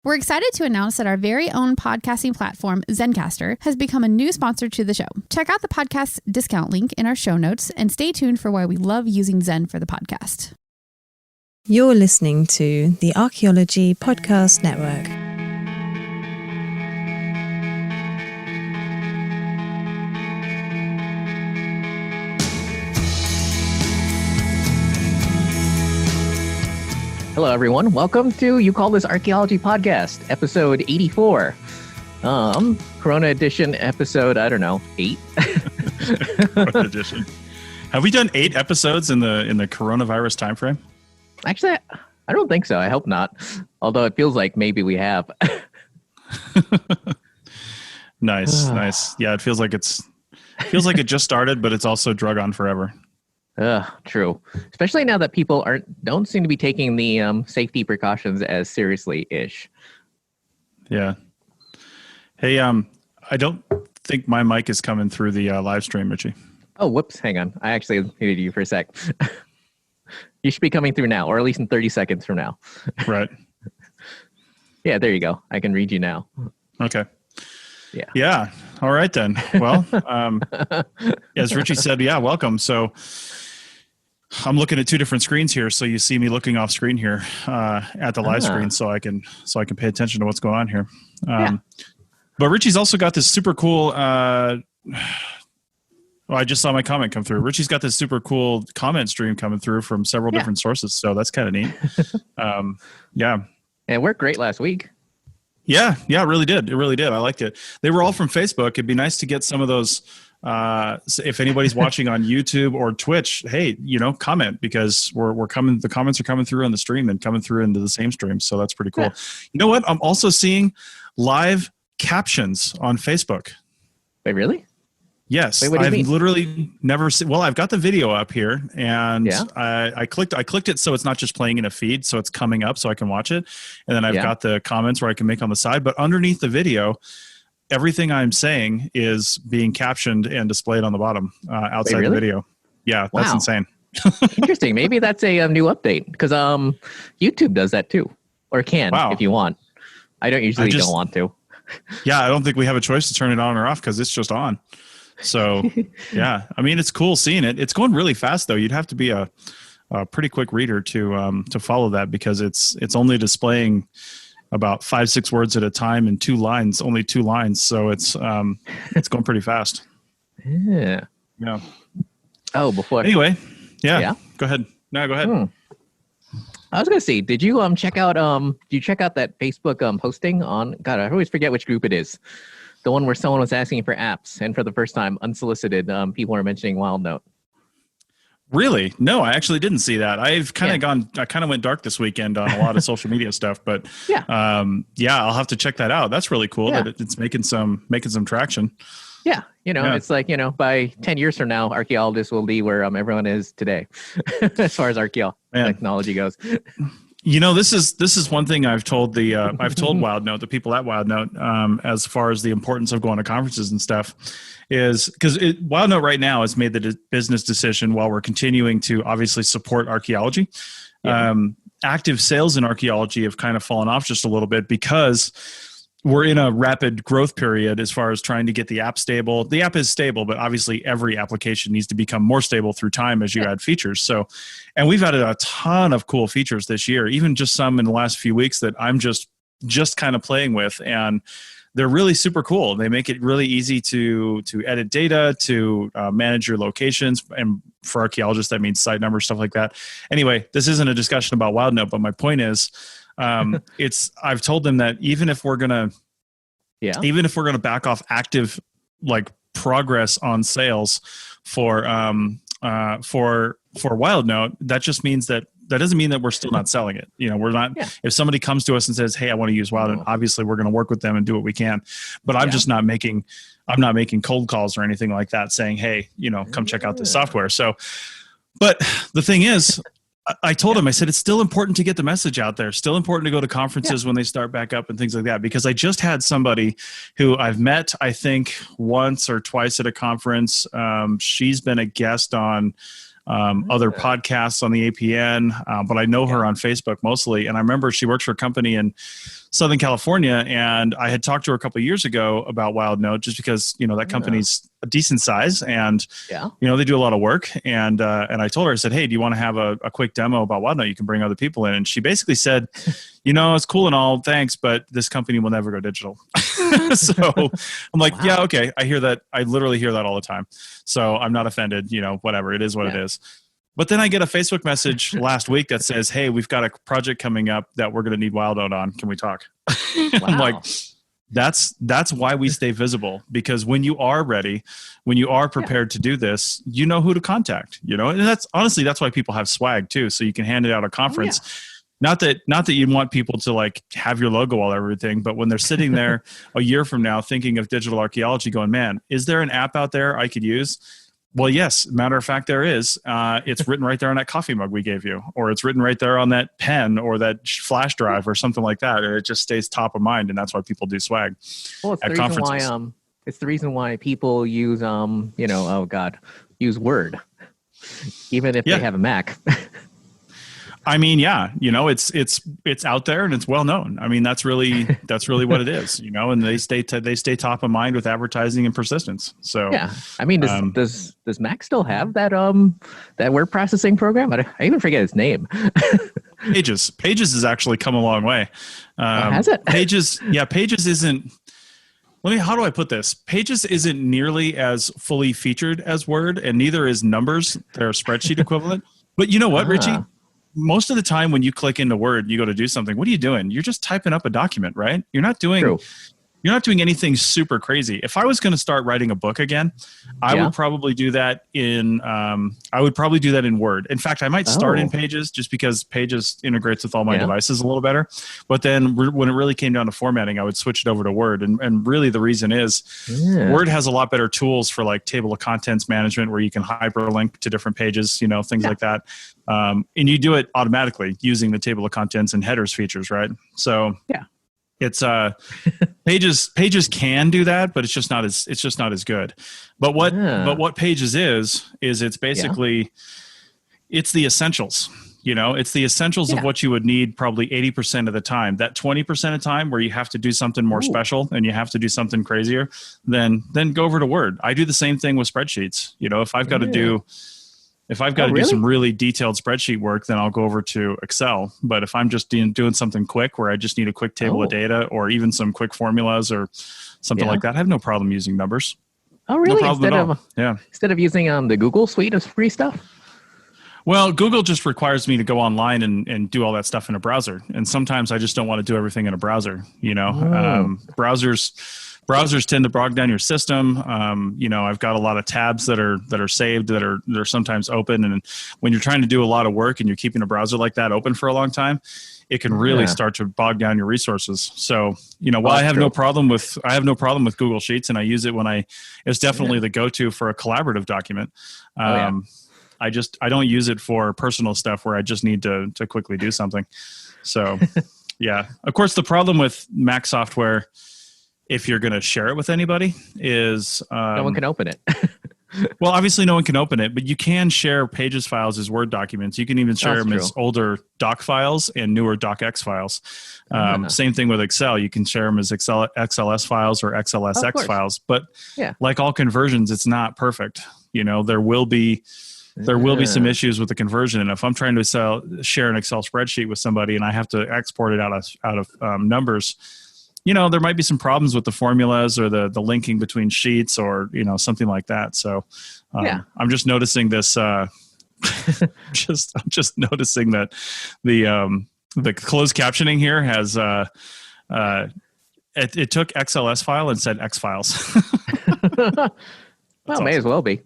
We're excited to announce that our very own podcasting platform, Zencastr, has become a new sponsor to the show. Check out the podcast's discount link in our show notes and stay tuned for why we love using Zen for the podcast. You're listening to the Archaeology Podcast Network. Hello, everyone. Welcome to You Call This Archaeology Podcast, episode 84. Corona edition episode, I don't know, 8? Corona edition. Have we done 8 episodes in the coronavirus timeframe? Actually, I don't think so. I hope not. Although it feels like maybe we have. Nice. Yeah, it feels like it just started, but it's also drug on forever. True. Especially now that people don't seem to be taking the safety precautions as seriously-ish. Yeah. Hey, I don't think my mic is coming through the live stream, Richie. Oh, whoops. Hang on. I actually muted you for a sec. You should be coming through now, or at least in 30 seconds from now. Right. Yeah, there you go. I can read you now. Okay. Yeah. All right, then. Well, as Richie said, yeah, welcome. So I'm looking at 2 different screens here. So you see me looking off screen here at the live screen so I can pay attention to what's going on here. But Richie's also got this super cool I just saw my comment come through. Richie's got this super cool comment stream coming through from several different sources. So that's kind of neat. Yeah. And it worked great last week. Yeah, it really did. I liked it. They were all from Facebook. It'd be nice to get some of those. If anybody's watching on YouTube or Twitch, hey, comment, because we're coming. The comments are coming through on the stream and coming through into the same stream. So that's pretty cool. Yeah. You know what? I'm also seeing live captions on Facebook. Wait, really? Yes. Wait, what do you mean? Literally never seen. Well, I've got the video up here, and I clicked it so it's not just playing in a feed, so it's coming up so I can watch it. And then I've got the comments where I can make on the side. But underneath the video, everything I'm saying is being captioned and displayed on the bottom outside the video. Yeah, that's insane. Interesting. Maybe that's a new update, because YouTube does that too, or can if you want. I don't usually don't want to. Yeah, I don't think we have a choice to turn it on or off because it's just on. So, yeah, I mean, it's cool seeing it. It's going really fast, though. You'd have to be a pretty quick reader to follow that, because it's only displaying about 5-6 words at a time in 2 lines, only 2 lines. So it's going pretty fast. Yeah. Oh, before. Anyway, yeah. Go ahead. No, go ahead. I was gonna say, did you check out that Facebook posting on? God, I always forget which group it is. The one where someone was asking for apps, and for the first time, unsolicited, people are mentioning WildNote. Really? No, I actually didn't see that. I've kind of I kind of went dark this weekend on a lot of social media stuff, but I'll have to check that out. That's really cool that it's making some traction. Yeah. It's like, by 10 years from now, archaeologists will be where everyone is today, as far as technology goes. This is one thing I've told WildNote, the people at WildNote, as far as the importance of going to conferences and stuff, is because WildNote right now has made the business decision, while we're continuing to obviously support archaeology. Active sales in archaeology have kind of fallen off just a little bit, because we're in a rapid growth period as far as trying to get the app stable. The app is stable, but obviously every application needs to become more stable through time as you add features. So, and we've added a ton of cool features this year, even just some in the last few weeks that I'm just kind of playing with, and they're really super cool. They make it really easy to edit data, to manage your locations, and for archaeologists that means site numbers, stuff like that. Anyway, this isn't a discussion about WildNote, but my point is, I've told them that even if we're gonna back off active progress on sales for WildNote, that just means that doesn't mean that we're still not selling it. We're not. If somebody comes to us and says, "Hey, I want to use WildNote," obviously we're going to work with them and do what we can. But I'm just not making cold calls or anything like that, saying, "Hey, come check out this software." So, but the thing is, I told him, I said, it's still important to get the message out there. Still important to go to conferences when they start back up and things like that. Because I just had somebody who I've met, I think, once or twice at a conference. She's been a guest on other podcasts on the APN, but I know her on Facebook mostly. And I remember she works for a company in Southern California, and I had talked to her a couple of years ago about WildNote, just because that company's a decent size, and they do a lot of work. And I told her, I said, hey, do you want to have a quick demo about WildNote? You can bring other people in. And she basically said, it's cool and all, thanks, but this company will never go digital. So I'm like, yeah, okay. I hear that. I literally hear that all the time. So I'm not offended, whatever. It is what it is. But then I get a Facebook message last week that says, hey, we've got a project coming up that we're going to need WildNote on. Can we talk? I'm like, that's why we stay visible, because when you are ready, when you are prepared to do this, you know who to contact, and that's why people have swag too. So you can hand it out at a conference. Not that you want people to like have your logo all everything, but when they're sitting there a year from now thinking of digital archaeology going, man, is there an app out there I could use? Well, yes. Matter of fact, there is. It's written right there on that coffee mug we gave you, or it's written right there on that pen or that flash drive or something like that. And it just stays top of mind, and that's why people do swag at conferences. It's the reason why people use use Word, even if they have a Mac. I mean, it's out there and it's well known. I mean, that's really what it is, and they stay top of mind with advertising and persistence. So I mean, does Mac still have that that word processing program? I even forget its name. Pages has actually come a long way. Has it? Pages isn't. How do I put this? Pages isn't nearly as fully featured as Word, and neither is Numbers, their spreadsheet equivalent. But you know what, Richie? Most of the time when you click into Word, you go to do something. What are you doing? You're just typing up a document, right? You're not doing anything super crazy. If I was going to start writing a book again, I would probably do that in Word. In fact, I might start in Pages, just because Pages integrates with all my devices a little better. But then when it really came down to formatting, I would switch it over to Word. And really the reason is Word has a lot better tools for like table of contents management, where you can hyperlink to different pages, things like that. And you do it automatically using the table of contents and headers features, right? So it's Pages can do that, but it's just not as good. But what Pages is it's basically it's the essentials. It's the essentials of what you would need probably 80% of the time. That 20% of time where you have to do something more special and you have to do something crazier, then go over to Word. I do the same thing with spreadsheets. If I've got to do do some really detailed spreadsheet work, then I'll go over to Excel. But if I'm just doing something quick where I just need a quick table of data or even some quick formulas or something like that, I have no problem using Numbers. Oh, really? No problem at all. Instead of using the Google suite of free stuff? Well, Google just requires me to go online and do all that stuff in a browser. And sometimes I just don't want to do everything in a browser. Browsers tend to bog down your system. I've got a lot of tabs that are saved that are sometimes open. And when you're trying to do a lot of work and you're keeping a browser like that open for a long time, it can really start to bog down your resources. So, while I have no problem with Google Sheets, and I use it when it's definitely the go-to for a collaborative document. I don't use it for personal stuff where I just need to quickly do something. So, of course, the problem with Mac software, if you're going to share it with anybody, is no one can open it. Well, obviously no one can open it, but you can share Pages files as Word documents. You can even share them as older doc files and newer docx files. Same thing with Excel. You can share them as XLS files or XLSX files. But like all conversions, it's not perfect. There will be some issues with the conversion. And if I'm trying to share an Excel spreadsheet with somebody and I have to export it out of Numbers, there might be some problems with the formulas or the linking between sheets or, something like that. So I'm just noticing this, just noticing that the closed captioning here has, it took XLS file and said X files. Well, may as well be.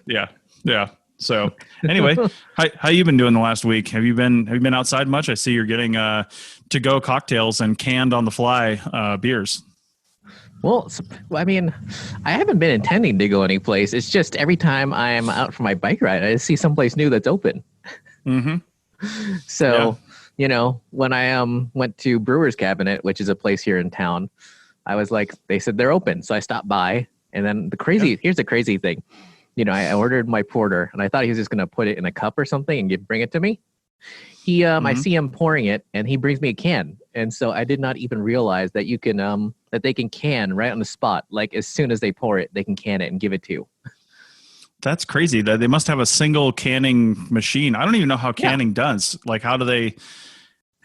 Yeah. So anyway, how you been doing the last week? Have you been outside much? I see you're getting to-go cocktails and canned on the fly beers. Well, I mean, I haven't been intending to go anyplace. It's just every time I'm out for my bike ride, I see someplace new that's open. Mm-hmm. So, when I went to Brewer's Cabinet, which is a place here in town, I was like, they said they're open. So I stopped by. And then here's the crazy thing. I ordered my porter, and I thought he was just gonna put it in a cup or something and bring it to me. I see him pouring it, and he brings me a can. And so I did not even realize that you can that they can can right on the spot. Like as soon as they pour it, they can can it and give it to you. That's crazy. That they must have a single canning machine. I don't even know how canning does. Like, how do they?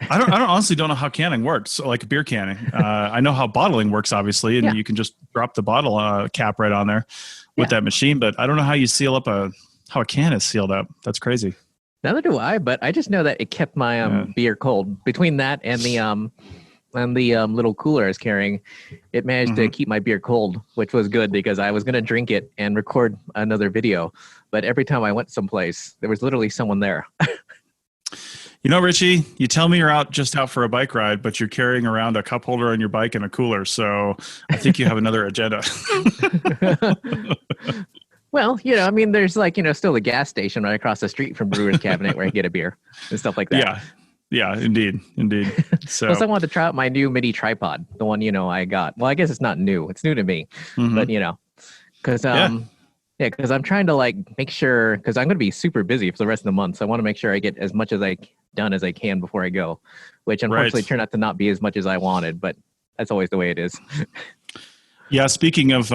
I honestly don't know how canning works. So, like beer canning, I know how bottling works, obviously, and you can just drop the bottle cap right on there with that machine. But I don't know how you seal up how a can is sealed up. That's crazy. Neither do I, but I just know that it kept my beer cold. Between that and the little cooler I was carrying, it managed to keep my beer cold, which was good because I was going to drink it and record another video. But every time I went someplace, there was literally someone there. Richie, you tell me you're just out for a bike ride, but you're carrying around a cup holder on your bike and a cooler. So I think you have another agenda. Well, there's still a gas station right across the street from Brewer's Cabinet where I get a beer and stuff like that. Yeah, indeed. So, plus, I wanted to try out my new mini tripod, the one I got. Well, I guess it's not new; it's new to me, but because because I'm trying to make sure because I'm going to be super busy for the rest of the month, so I want to make sure I get as much as I done as I can before I go, which unfortunately turned out to not be as much as I wanted, but that's always the way it is. Yeah, speaking of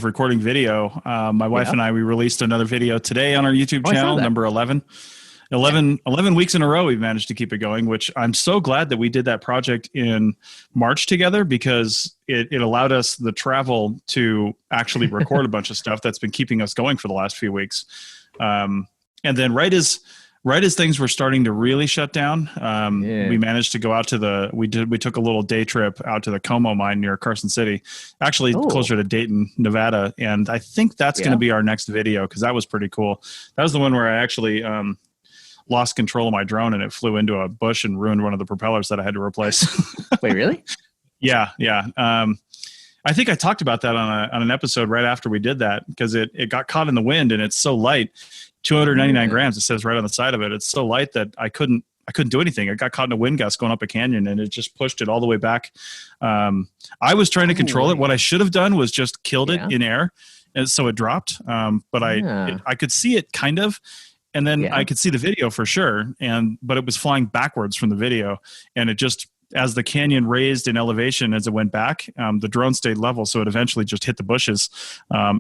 recording video, my wife and we released another video today on our YouTube channel, number 11. 11 weeks in a row we've managed to keep it going, which I'm so glad that we did that project in March together because it allowed us the travel to actually record a bunch of stuff that's been keeping us going for the last few weeks. And then right as things were starting to really shut down, we managed to go out to we took a little day trip out to the Como mine near Carson City, actually closer to Dayton, Nevada. And I think that's going to be our next video because that was pretty cool. That was the one where I actually lost control of my drone and it flew into a bush and ruined one of the propellers that I had to replace. Wait, really? Yeah. I think I talked about that on an episode right after we did that because it got caught in the wind and it's so light, 299 grams. It says right on the side of it. It's so light that I couldn't do anything. It got caught in a wind gust going up a canyon and it just pushed it all the way back. I was trying to control it. What I should have done was just killed it in air. And so it dropped. But I could see it kind of. And then I could see the video for sure, but it was flying backwards from the video, and it just, as the canyon raised in elevation as it went back, the drone stayed level, so it eventually just hit the bushes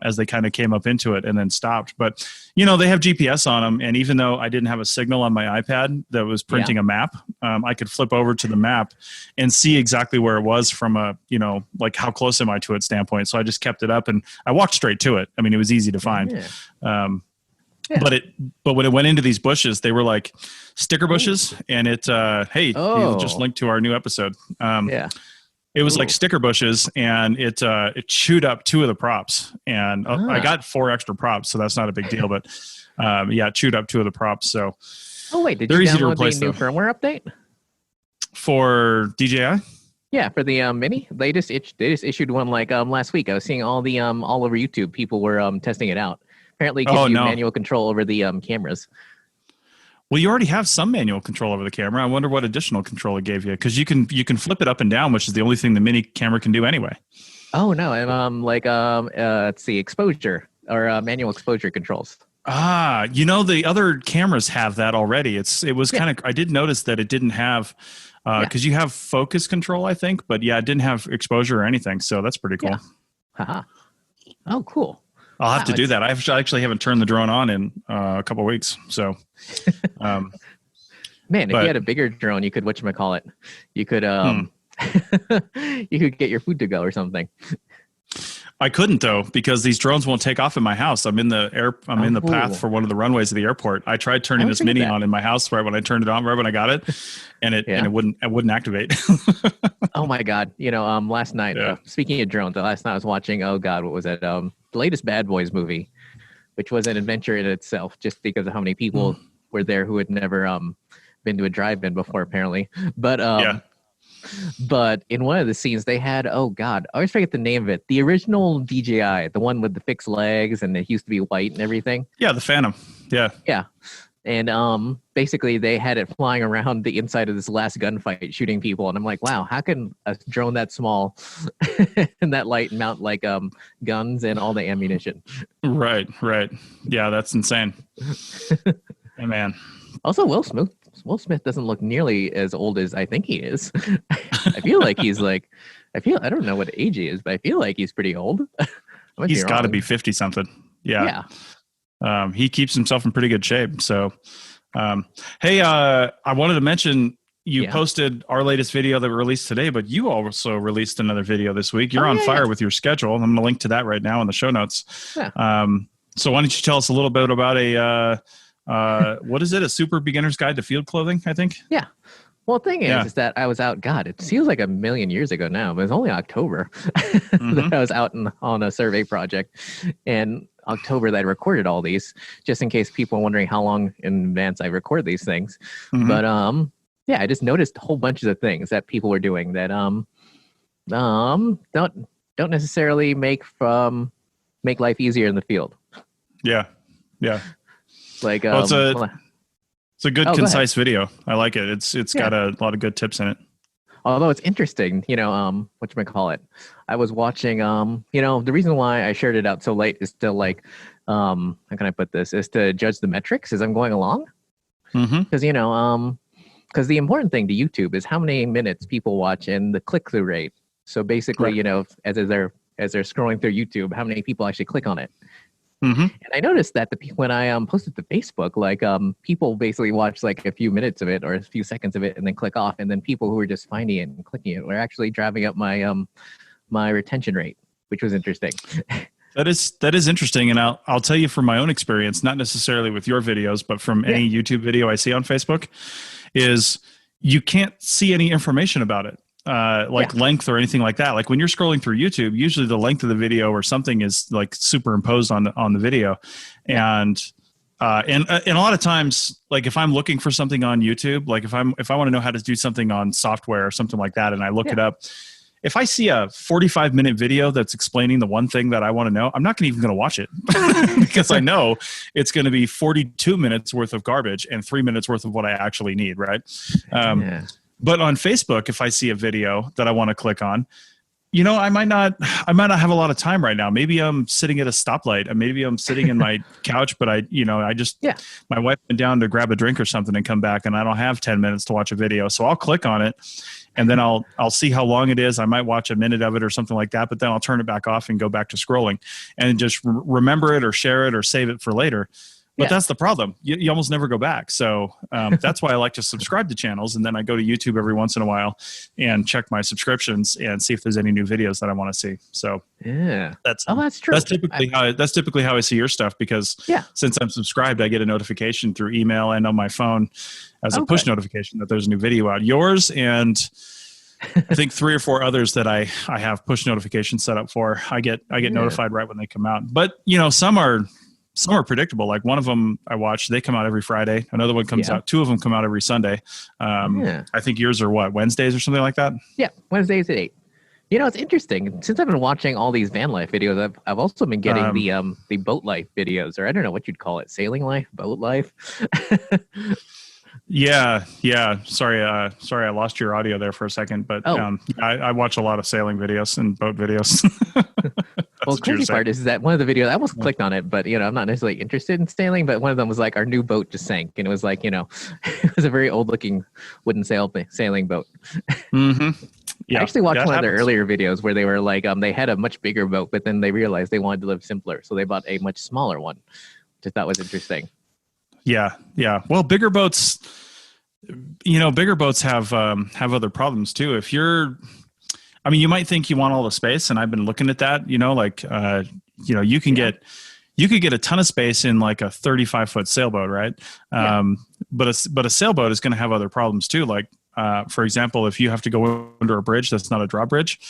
as they kind of came up into it and then stopped. But they have GPS on them, and even though I didn't have a signal on my iPad that was printing a map, I could flip over to the map and see exactly where it was from a how close am I to it standpoint. So I just kept it up and I walked straight to it. I mean, it was easy to find. But when it went into these bushes, they were like sticker bushes, and it just linked to our new episode. It was like sticker bushes, and it chewed up two of the props, and I got 4 extra props, so that's not a big deal. But it chewed up 2 of the props. So did you download the new firmware update for DJI? Yeah, for the mini, they just issued one last week. I was seeing all over YouTube. People were testing it out. Apparently, it gives you manual control over the cameras. Well, you already have some manual control over the camera. I wonder what additional control it gave you, because you can flip it up and down, which is the only thing the mini camera can do anyway. Oh no, and let's see, exposure or manual exposure controls. The other cameras have that already. It was kind of, I did notice that it didn't have because you have focus control, I think, but it didn't have exposure or anything. So that's pretty cool. Yeah. Oh, cool. I'll have to do that. I actually haven't turned the drone on in a couple of weeks. So, man, if you had a bigger drone, you could whatchamacallit. You could you could get your food to go or something. I couldn't though, because these drones won't take off in my house. I'm in the path for one of the runways of the airport. I tried turning this mini on in my house right when I turned it on, right when I got it, and it wouldn't activate. Oh my God! Last night. Speaking of drones, last night I was watching. Oh God, what was it? The latest Bad Boys movie, which was an adventure in itself, just because of how many people were there who had never been to a drive-in before, apparently. But in one of the scenes, they had, oh God, I always forget the name of it. The original DJI, the one with the fixed legs and it used to be white and everything. Yeah, the Phantom. Yeah. Yeah. And basically they had it flying around the inside of this last gunfight shooting people, and I'm like, wow, how can a drone that small and that light mount like guns and all the ammunition? Right. Yeah, that's insane. Hey, man. Also, Will Smith doesn't look nearly as old as I think he is. I feel like he's like, I don't know what age he is, but I feel like he's pretty old. He's got to be 50 something. Yeah. He keeps himself in pretty good shape. So, hey, I wanted to mention you posted our latest video that we released today, but you also released another video this week. You're on fire with your schedule. I'm going to link to that right now in the show notes. Yeah. So why don't you tell us a little bit about what is it? A super beginner's guide to field clothing, I think. Yeah. Well, the thing is that I was out, God, it feels like a million years ago now, but it's only October that I was out on a survey project. And October that I recorded all these, just in case people are wondering how long in advance I record these things. But I just noticed a whole bunch of things that people were doing that don't necessarily make life easier in the field. Yeah. Like it's a good concise video. I like it. It's got a lot of good tips in it. Although it's interesting, whatchamacallit. I was watching, the reason why I shared it out so late is to how can I put this, is to judge the metrics as I'm going along. Because, because the important thing to YouTube is how many minutes people watch and the click-through rate. So basically, as they're scrolling through YouTube, how many people actually click on it. And I noticed that when I posted to Facebook, people basically watch like a few minutes of it or a few seconds of it and then click off, and then people who were just finding it and clicking it were actually driving up my my retention rate, which was interesting. That is interesting, and I'll tell you from my own experience, not necessarily with your videos, but from any YouTube video I see on Facebook, is you can't see any information about it. Length or anything like that. Like when you're scrolling through YouTube, usually the length of the video or something is like superimposed on the video. And a lot of times, like if I'm looking for something on YouTube, like if I want to know how to do something on software or something like that, and I look it up, if I see a 45-minute video that's explaining the one thing that I want to know, I'm not even going to watch it because I know it's going to be 42 minutes worth of garbage and 3 minutes worth of what I actually need. Right. But on Facebook, if I see a video that I want to click on, I might not have a lot of time right now. Maybe I'm sitting at a stoplight, and maybe I'm sitting in my couch, but my wife went down to grab a drink or something and come back, and I don't have 10 minutes to watch a video. So I'll click on it, and then I'll see how long it is. I might watch a minute of it or something like that, but then I'll turn it back off and go back to scrolling and just remember it or share it or save it for later. But that's the problem. You almost never go back. So that's why I like to subscribe to channels. And then I go to YouTube every once in a while and check my subscriptions and see if there's any new videos that I want to see. So that's true. That's typically how I see your stuff, because since I'm subscribed, I get a notification through email and on my phone as a push notification that there's a new video out. Yours and I think 3 or 4 others that I have push notifications set up for. I get notified right when they come out. But some are predictable. Like one of them I watch, they come out every Friday. Another one comes out. 2 of them come out every Sunday. I think yours are Wednesdays or something like that? Yeah, Wednesdays at 8. It's interesting. Since I've been watching all these van life videos, I've also been getting the boat life videos, or I don't know what you'd call it, sailing life, boat life. Yeah. Sorry, I lost your audio there for a second, but I watch a lot of sailing videos and boat videos. Well, the crazy part is that one of the videos, I almost clicked on it, but I'm not necessarily interested in sailing. But one of them was like, our new boat just sank, and it was like, it was a very old-looking wooden sailing boat. I actually watched one of their earlier videos where they were like, they had a much bigger boat, but then they realized they wanted to live simpler, so they bought a much smaller one, which I thought was interesting. Yeah. Well, bigger boats have other problems too. If you might think you want all the space, and I've been looking at that, you could get a ton of space in like a 35-foot sailboat, right? But a sailboat is going to have other problems too. Like, for example, if you have to go under a bridge that's not a drawbridge,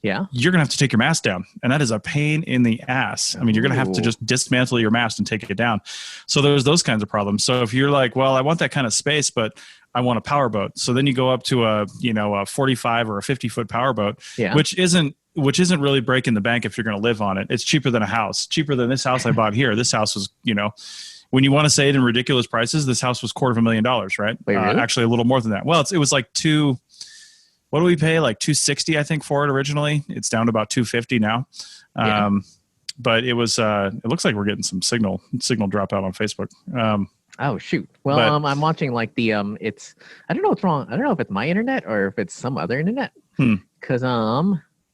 you're going to have to take your mast down, and that is a pain in the ass. I mean, you're going to have to just dismantle your mast and take it down. So there's those kinds of problems. So if you're like, well, I want that kind of space, but I want a power boat. So then you go up to a 45 or a 50-foot power boat, which isn't really breaking the bank if you're going to live on it. It's cheaper than a house, cheaper than this house I bought here. This house was, when you want to say it in ridiculous prices, this house was $250,000, right? Wait, really? Actually a little more than that. Well, it was like what do we pay? Like $260, I think, for it originally. It's down to about $250 now. But it was, it looks like we're getting some signal dropout on Facebook. Oh shoot. Well, I'm watching like the, I don't know what's wrong. I don't know if it's my internet or if it's some other internet. Cause,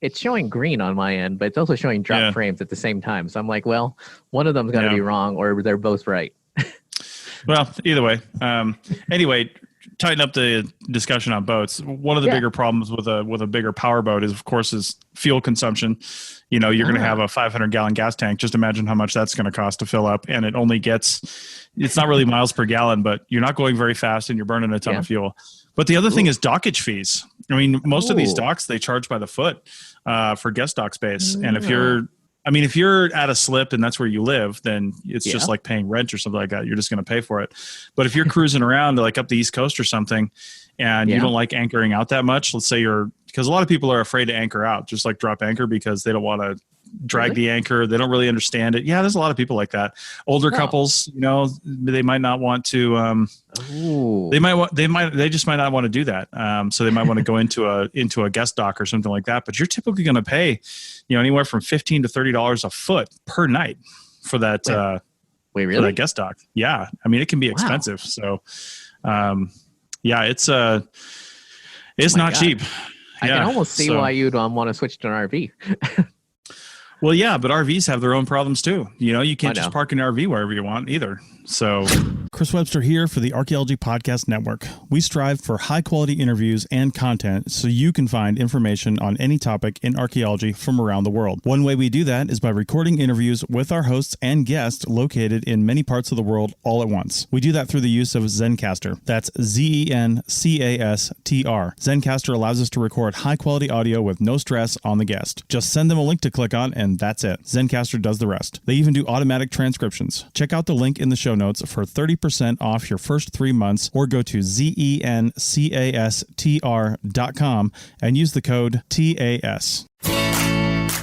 it's showing green on my end, but it's also showing drop frames at the same time. So I'm like, well, one of them's got to be wrong or they're both right. Well, either way. Anyway, tighten up the discussion on boats. One of the bigger problems with a bigger power boat is, of course, is fuel consumption. You're going to have a 500-gallon gas tank. Just imagine how much that's going to cost to fill up. And it only it's not really miles per gallon, but you're not going very fast and you're burning a ton of fuel. But the other thing is dockage fees. I mean, most of these docks, they charge by the foot for guest dock space. And if you're at a slip and that's where you live, then it's just like paying rent or something like that. You're just going to pay for it. But if you're cruising around like up the East Coast or something and you don't like anchoring out that much, let's say because a lot of people are afraid to anchor out, just like drop anchor because they don't want to drag the anchor. They don't really understand it. Yeah, there's a lot of people like that. Older couples, they might not want to. They just might not want to do that. So they might want to go into a guest dock or something like that. But you're typically going to pay, anywhere from $15 to $30 a foot per night for that. Wait, really? For that guest dock? Yeah, I mean it can be expensive. So, it's not cheap. I can almost see why you'd want to switch to an RV. Well, yeah, but RVs have their own problems too. You can't just park an RV wherever you want either. So, Chris Webster here for the Archaeology Podcast Network. We strive for high-quality interviews and content so you can find information on any topic in archaeology from around the world. One way we do that is by recording interviews with our hosts and guests located in many parts of the world all at once. We do that through the use of Zencastr. That's Zencastr. Zencastr allows us to record high-quality audio with no stress on the guest. Just send them a link to click on and that's it. Zencastr does the rest. They even do automatic transcriptions. Check out the link in the show notes for 30% off your first 3 months or go to zencastr.com and use the code TAS.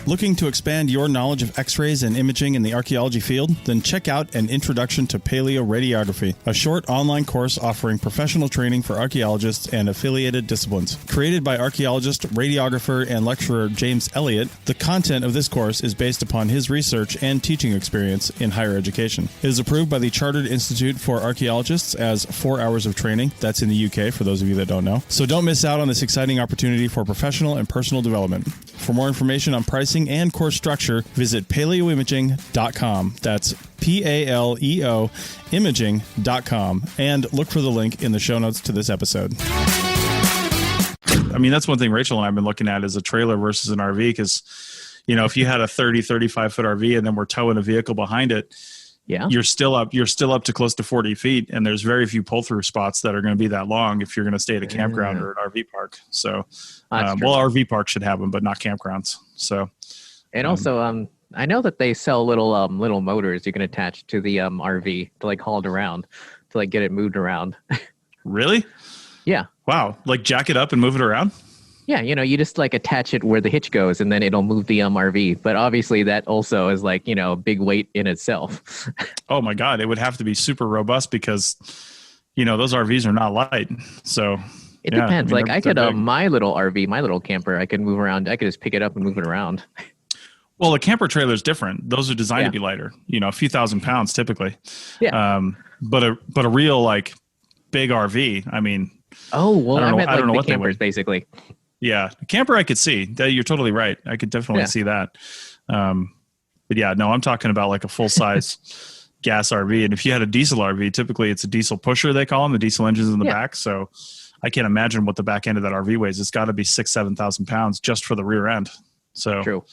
Looking to expand your knowledge of X-rays and imaging in the archaeology field? Then check out An Introduction to Paleoradiography, a short online course offering professional training for archaeologists and affiliated disciplines. Created by archaeologist, radiographer, and lecturer James Elliott, the content of this course is based upon his research and teaching experience in higher education. It is approved by the Chartered Institute for Archaeologists as 4 hours of training. That's in the UK, for those of you that don't know. So don't miss out on this exciting opportunity for professional and personal development. For more information on pricing and course structure, visit paleoimaging.com. That's PALEO imaging.com. And look for the link in the show notes to this episode. I mean, that's one thing Rachel and I have been looking at is a trailer versus an RV because, if you had a 30, 35-foot RV and then we're towing a vehicle behind it, you're still up to close to 40 feet, and there's very few pull-through spots that are going to be that long if you're going to stay at a campground or an RV park. So, RV parks should have them, but not campgrounds. So, and also, I know that they sell little motors you can attach to the RV to haul it around to get it moved around. Really? Yeah. Wow. Jack it up and move it around? Yeah, you just attach it where the hitch goes and then it'll move the RV. But obviously that also is big weight in itself. Oh my God. It would have to be super robust because, those RVs are not light. So it depends. I could, my little RV, my little camper, I could move around. I could just pick it up and move it around. Well, a camper trailer is different. Those are designed to be lighter, a few thousand pounds typically. Yeah. But a real big RV, I mean. Oh, well, I meant the campers basically. Yeah, camper I could see. You're totally right. I could definitely see that. But yeah, no, I'm talking about a full-size gas RV. And if you had a diesel RV, typically it's a diesel pusher, they call them, the diesel engines in the back. So I can't imagine what the back end of that RV weighs. It's got to be 6,000-7,000 pounds just for the rear end. So true.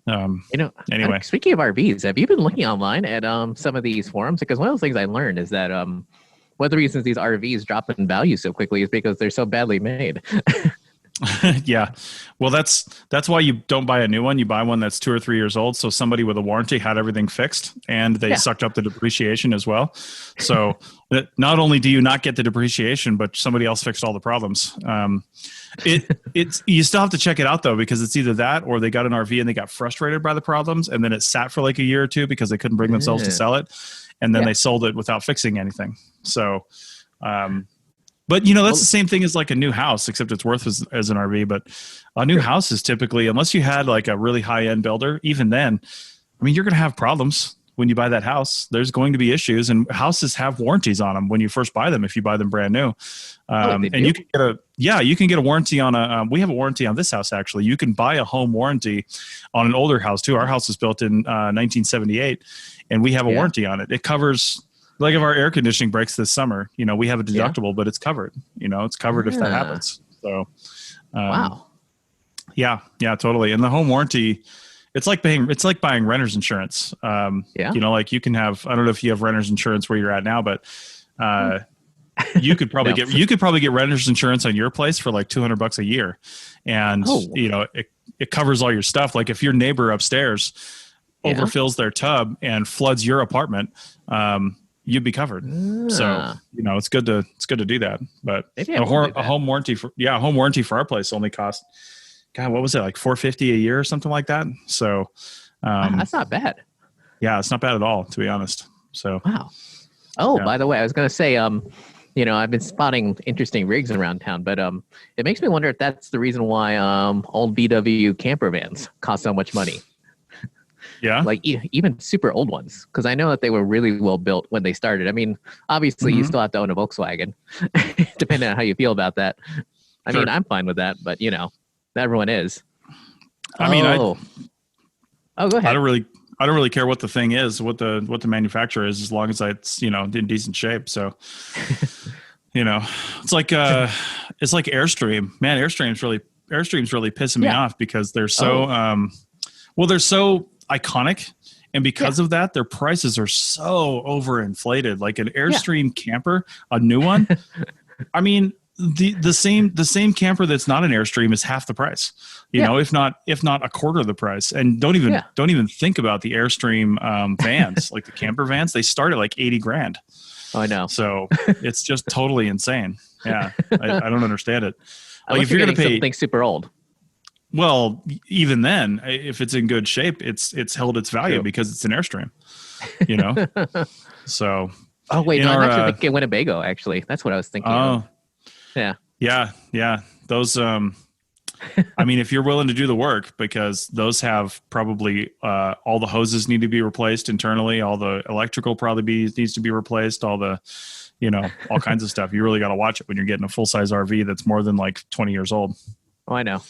Anyway, speaking of RVs, have you been looking online at some of these forums? Because one of the things I learned is that one of the reasons these RVs drop in value so quickly is because they're so badly made. Yeah. Well, that's why you don't buy a new one. You buy one that's 2 or 3 years old. So somebody with a warranty had everything fixed and they sucked up the depreciation as well. So not only do you not get the depreciation, but somebody else fixed all the problems. You still have to check it out though, because it's either that or they got an RV and they got frustrated by the problems and then it sat for a year or two because they couldn't bring themselves to sell it. and then they sold it without fixing anything. So, but that's the same thing as like a new house, except it's worth as an RV. But a new house is typically, unless you had like a really high end builder, even then, I mean, you're going to have problems when you buy that house. There's going to be issues, and houses have warranties on them when you first buy them. If you buy them brand new, and you can get a warranty on we have a warranty on this house. Actually, you can buy a home warranty on an older house too. Our house was built in 1978, and we have a warranty on it. It covers, like, if our air conditioning breaks this summer, we have a deductible, but it's covered. It's covered if that happens. So, wow. Yeah, totally. And the home warranty, it's like buying renter's insurance. Like you can have, I don't know if you have renter's insurance where you're at now, but you could probably get renter's insurance on your place for like $200 a year. And it covers all your stuff. Like if your neighbor upstairs overfills their tub and floods your apartment, you'd be covered. So, it's good to do that. But a home warranty for our place only cost, God, what was it, like $450 a year or something like that? So that's not bad. Yeah, it's not bad at all, to be honest. So wow. By the way, I was gonna say, I've been spotting interesting rigs around town, but it makes me wonder if that's the reason why old VW camper vans cost so much money. Yeah, like even super old ones, because I know that they were really well built when they started. I mean, obviously, you still have to own a Volkswagen, depending on how you feel about that. I mean, I'm fine with that, but everyone is. I mean, go ahead. I don't really care what the thing is, what the manufacturer is, as long as it's in decent shape. So, it's like Airstream. Man, Airstream's really pissing me off because they're so they're so iconic, and because of that, their prices are so overinflated. Like an Airstream camper, a new one. I mean, the same camper that's not an Airstream is half the price, if not a quarter of the price. And don't even think about the Airstream vans, like the camper vans. They start at like $80,000. Oh, I know. So it's just totally insane. Yeah, I don't understand it. Like if you're going to pay something super old. Well, even then, if it's in good shape, it's held its value because it's an Airstream. So. Oh wait, no, I'm actually thinking Winnebago. Actually, that's what I was thinking. Oh. Yeah. Those, I mean, if you're willing to do the work, because those have probably all the hoses need to be replaced internally. All the electrical probably needs to be replaced. All the, all kinds of stuff. You really got to watch it when you're getting a full size RV that's more than like 20 years old. Oh, I know.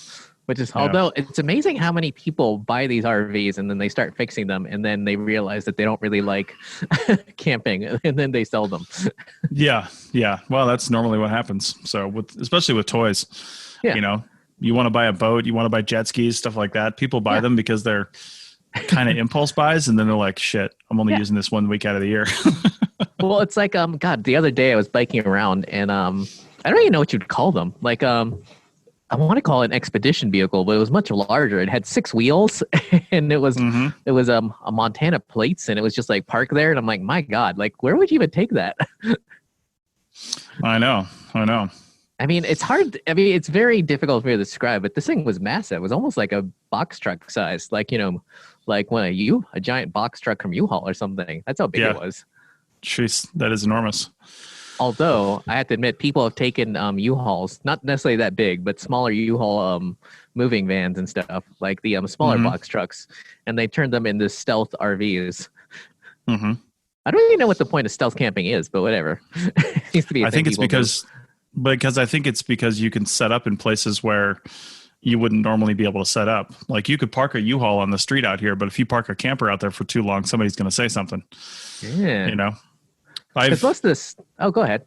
Although it's amazing how many people buy these RVs and then they start fixing them and then they realize that they don't really like camping and then they sell them. Yeah. Well, that's normally what happens. So especially with toys, you want to buy a boat, you want to buy jet skis, stuff like that. People buy them because they're kind of impulse buys, and then they're like, shit, I'm only using this 1 week out of the year. Well, it's like, God, the other day I was biking around and I don't even know what you'd call them. Like, I want to call it an expedition vehicle, but it was much larger. It had 6 wheels, and it was a Montana plates, and it was just like parked there. And I'm like, my God, like where would you even take that? I know. I mean, it's hard. I mean, it's very difficult for me to describe, but this thing was massive. It was almost like a box truck size, like like when a giant box truck from U-Haul or something. That's how big it was. Jeez, that is enormous. Although I have to admit, people have taken U-Hauls, not necessarily that big, but smaller U-Haul moving vans and stuff, like the smaller box trucks, and they turned them into stealth RVs. Mm-hmm. I don't even know what the point of stealth camping is, but whatever. It seems to be. I think it's because you can set up in places where you wouldn't normally be able to set up. Like you could park a U-Haul on the street out here, but if you park a camper out there for too long, somebody's going to say something. Yeah. I've most of this. Oh, go ahead.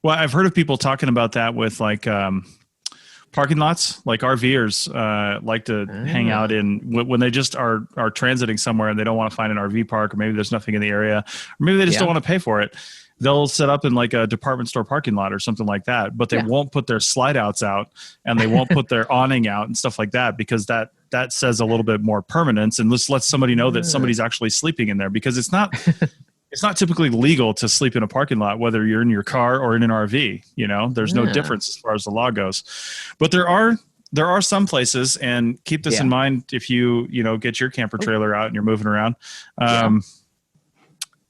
Well, I've heard of people talking about that with like parking lots. Like RVers like to hang out in when they just are transiting somewhere and they don't want to find an RV park, or maybe there's nothing in the area, or maybe they just don't want to pay for it. They'll set up in like a department store parking lot or something like that, but they won't put their slide outs out and they won't put their awning out and stuff like that, because that says a little bit more permanence and just lets somebody know that somebody's actually sleeping in there, because it's not typically legal to sleep in a parking lot, whether you're in your car or in an RV. There's no difference as far as the law goes. But there are some places, and keep this in mind if you get your camper trailer out and you're moving around.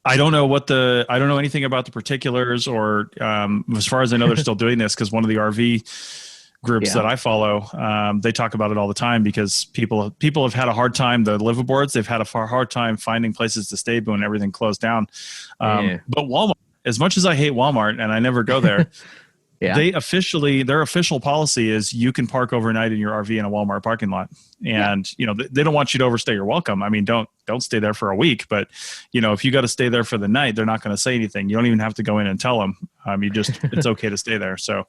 I don't know anything about the particulars, or as far as I know, they're still doing this because one of the RV groups that I follow, they talk about it all the time because people have had a hard time. The liveaboards, they've had a hard time finding places to stay when everything closed down. But Walmart, as much as I hate Walmart and I never go there, their official policy is you can park overnight in your RV in a Walmart parking lot. And, they don't want you to overstay your welcome. I mean, don't stay there for a week, but if you got to stay there for the night, they're not going to say anything. You don't even have to go in and tell them. It's okay to stay there. So,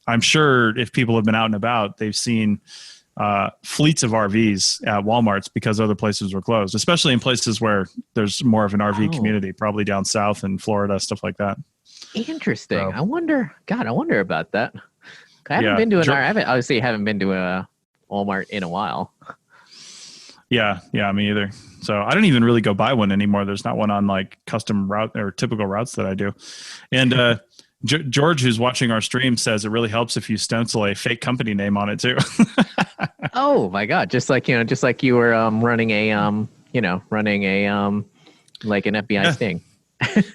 I'm sure if people have been out and about, they've seen fleets of RVs at Walmarts because other places were closed, especially in places where there's more of an RV community, probably down south in Florida, stuff like that. Interesting. So, I wonder about that. I haven't been to haven't been to a Walmart in a while. Yeah, me either. So I don't even really go buy one anymore. There's not one on like custom route or typical routes that I do. And George, who's watching our stream, says it really helps if you stencil a fake company name on it too. Oh my God! Just like you were running a like an FBI sting.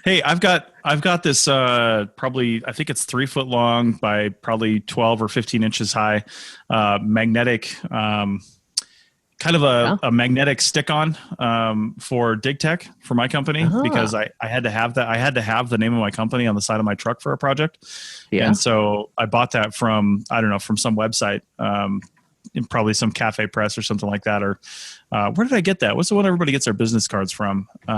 Hey, I've got this probably, I think it's 3 foot long by probably 12 or 15 inches high, magnetic, kind of a magnetic stick-on for dig tech for my company because I had to have that. I had to have the name of my company on the side of my truck for a project. Yeah. And so I bought that from some website, probably some Cafe Press or something like that. Or where did I get that? What's the one everybody gets their business cards from? There's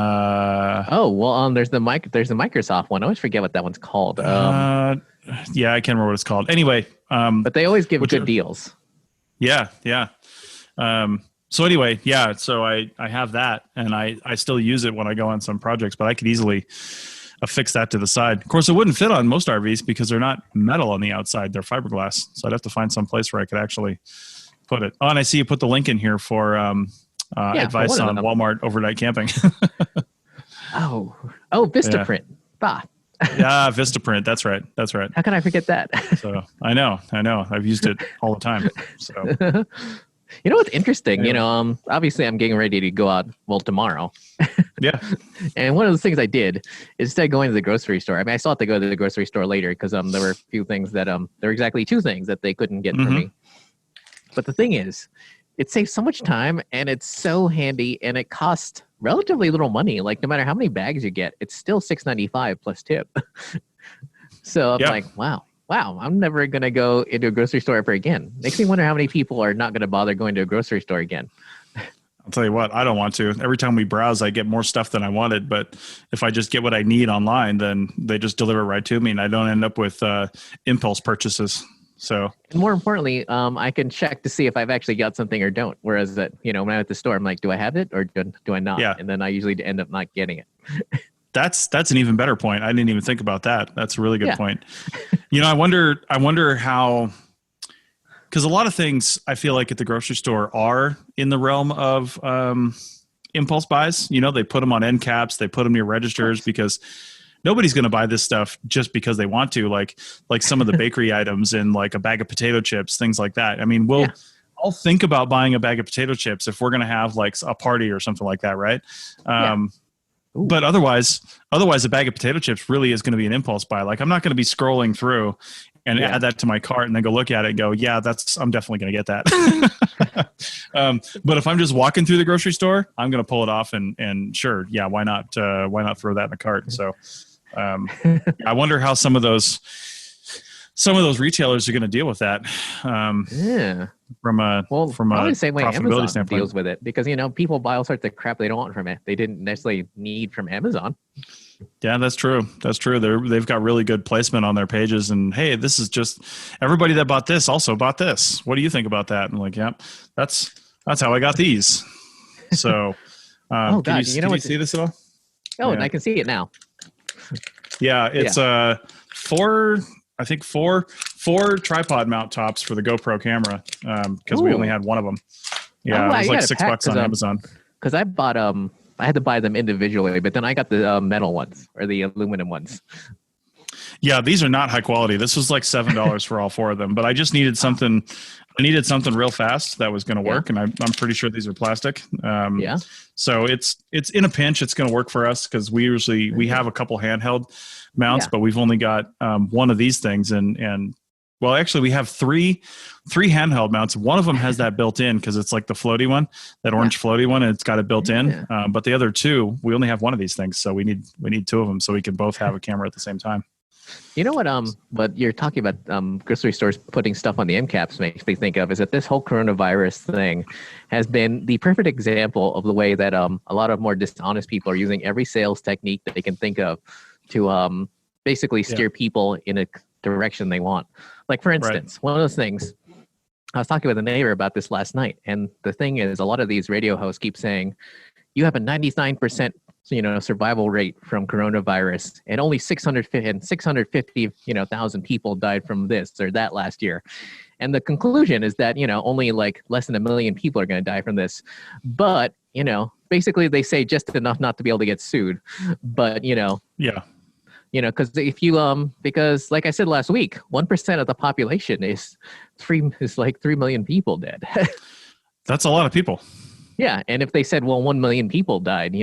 the Microsoft one. I always forget what that one's called. Yeah, I can't remember what it's called. Anyway, but they always give good deals. Yeah. So anyway, so I have that, and I still use it when I go on some projects, but I could easily affix that to the side. Of course, it wouldn't fit on most RVs because they're not metal on the outside; they're fiberglass. So I'd have to find some place where I could actually put it. Oh, and I see you put the link in here for advice on Walmart overnight camping. Vistaprint. Bah. Yeah, Vistaprint. That's right. How can I forget that? So I know. I've used it all the time. So. You know what's interesting? Yeah. Obviously I'm getting ready to go out, tomorrow. Yeah. And one of the things I did is instead of going to the grocery store, I still have to go to the grocery store later because there were a few things that, there were exactly 2 things that they couldn't get for me. But the thing is, it saves so much time and it's so handy and it costs relatively little money. Like no matter how many bags you get, it's still $6.95 plus tip. So I'm like, wow, I'm never going to go into a grocery store ever again. Makes me wonder how many people are not going to bother going to a grocery store again. I'll tell you what, I don't want to. Every time we browse, I get more stuff than I wanted. But if I just get what I need online, then they just deliver it right to me and I don't end up with impulse purchases. So, and more importantly, I can check to see if I've actually got something or don't. Whereas that, when I'm at the store, I'm like, do I have it or do I not? Yeah. And then I usually end up not getting it. That's an even better point. I didn't even think about that. That's a really good point. I wonder how, because a lot of things I feel like at the grocery store are in the realm of impulse buys. They put them on end caps, they put them near registers because nobody's going to buy this stuff just because they want to. Like some of the bakery items and like a bag of potato chips, things like that. I mean, I'll think about buying a bag of potato chips if we're going to have like a party or something like that, right? But otherwise, a bag of potato chips really is going to be an impulse buy. Like I'm not going to be scrolling through and add that to my cart and then go look at it and go, I'm definitely going to get that. But if I'm just walking through the grocery store, I'm going to pull it off and sure. Yeah. Why not throw that in the cart? So I wonder how some of those retailers are going to deal with that. From a same way profitability Amazon standpoint. Deals with it because people buy all sorts of crap they don't want from it. They didn't necessarily need from Amazon. Yeah, that's true. They've got really good placement on their pages. And hey, this is just everybody that bought this also bought this. What do you think about that? And like, that's how I got these. So, can you see this at all? Oh, and I can see it now. Yeah, it's four tripod mount tops for the GoPro camera because we only had one of them. Yeah, it was like $6 on Amazon. Because I bought I had to buy them individually, but then I got the metal ones or the aluminum ones. Yeah, these are not high quality. This was like $7 for all 4 of them, but I just needed something I needed something real fast that was going to work, and I'm pretty sure these are plastic. So it's in a pinch, it's going to work for us because we have a couple handheld mounts, but we've only got one of these things, and well, actually, we have three handheld mounts. One of them has that built in because it's like the floaty one, that orange floaty one, and it's got it built in. But the other two, we only have one of these things, so we need two of them so we can both have a camera at the same time. You know what you're talking about, grocery stores putting stuff on the end caps makes me think of is that this whole coronavirus thing has been the perfect example of the way that a lot of more dishonest people are using every sales technique that they can think of to basically steer people in a direction they want. Like, for instance, one of those things, I was talking with a neighbor about this last night, and the thing is, a lot of these radio hosts keep saying, you have a 99% survival rate from coronavirus, and only 650 thousand people died from this or that last year. And the conclusion is that, only like less than 1 million people are going to die from this. But, basically they say just enough not to be able to get sued. But, because if you because like I said last week, 1% of the population is like 3 million people dead. That's a lot of people. Yeah, and if they said, well, 1 million people died,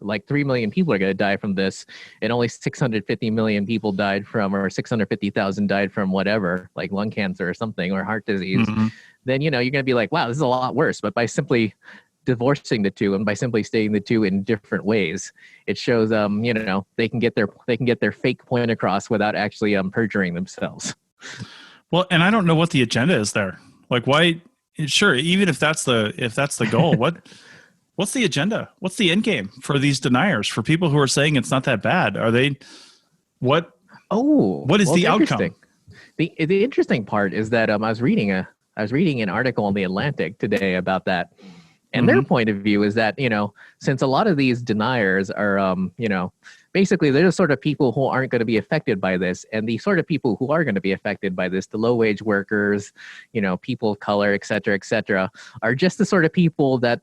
like 3 million people are going to die from this, and only 650 million people died from, or 650,000 died from whatever, like lung cancer or something, or heart disease, then, you're going to be like, wow, this is a lot worse. But by simply divorcing the two and by simply stating the two in different ways, it shows, they can get their fake point across without actually perjuring themselves. Well, and I don't know what the agenda is there. Like, why? Sure, even if that's the goal, what's the agenda? What's the end game for these deniers? For people who are saying it's not that bad, are they? What is the outcome? The interesting part is that I was reading an article in the Atlantic today about that, and their point of view is that since a lot of these deniers are basically they're the sort of people who aren't going to be affected by this, and the sort of people who are going to be affected by this, the low-wage workers, people of color, et cetera, are just the sort of people that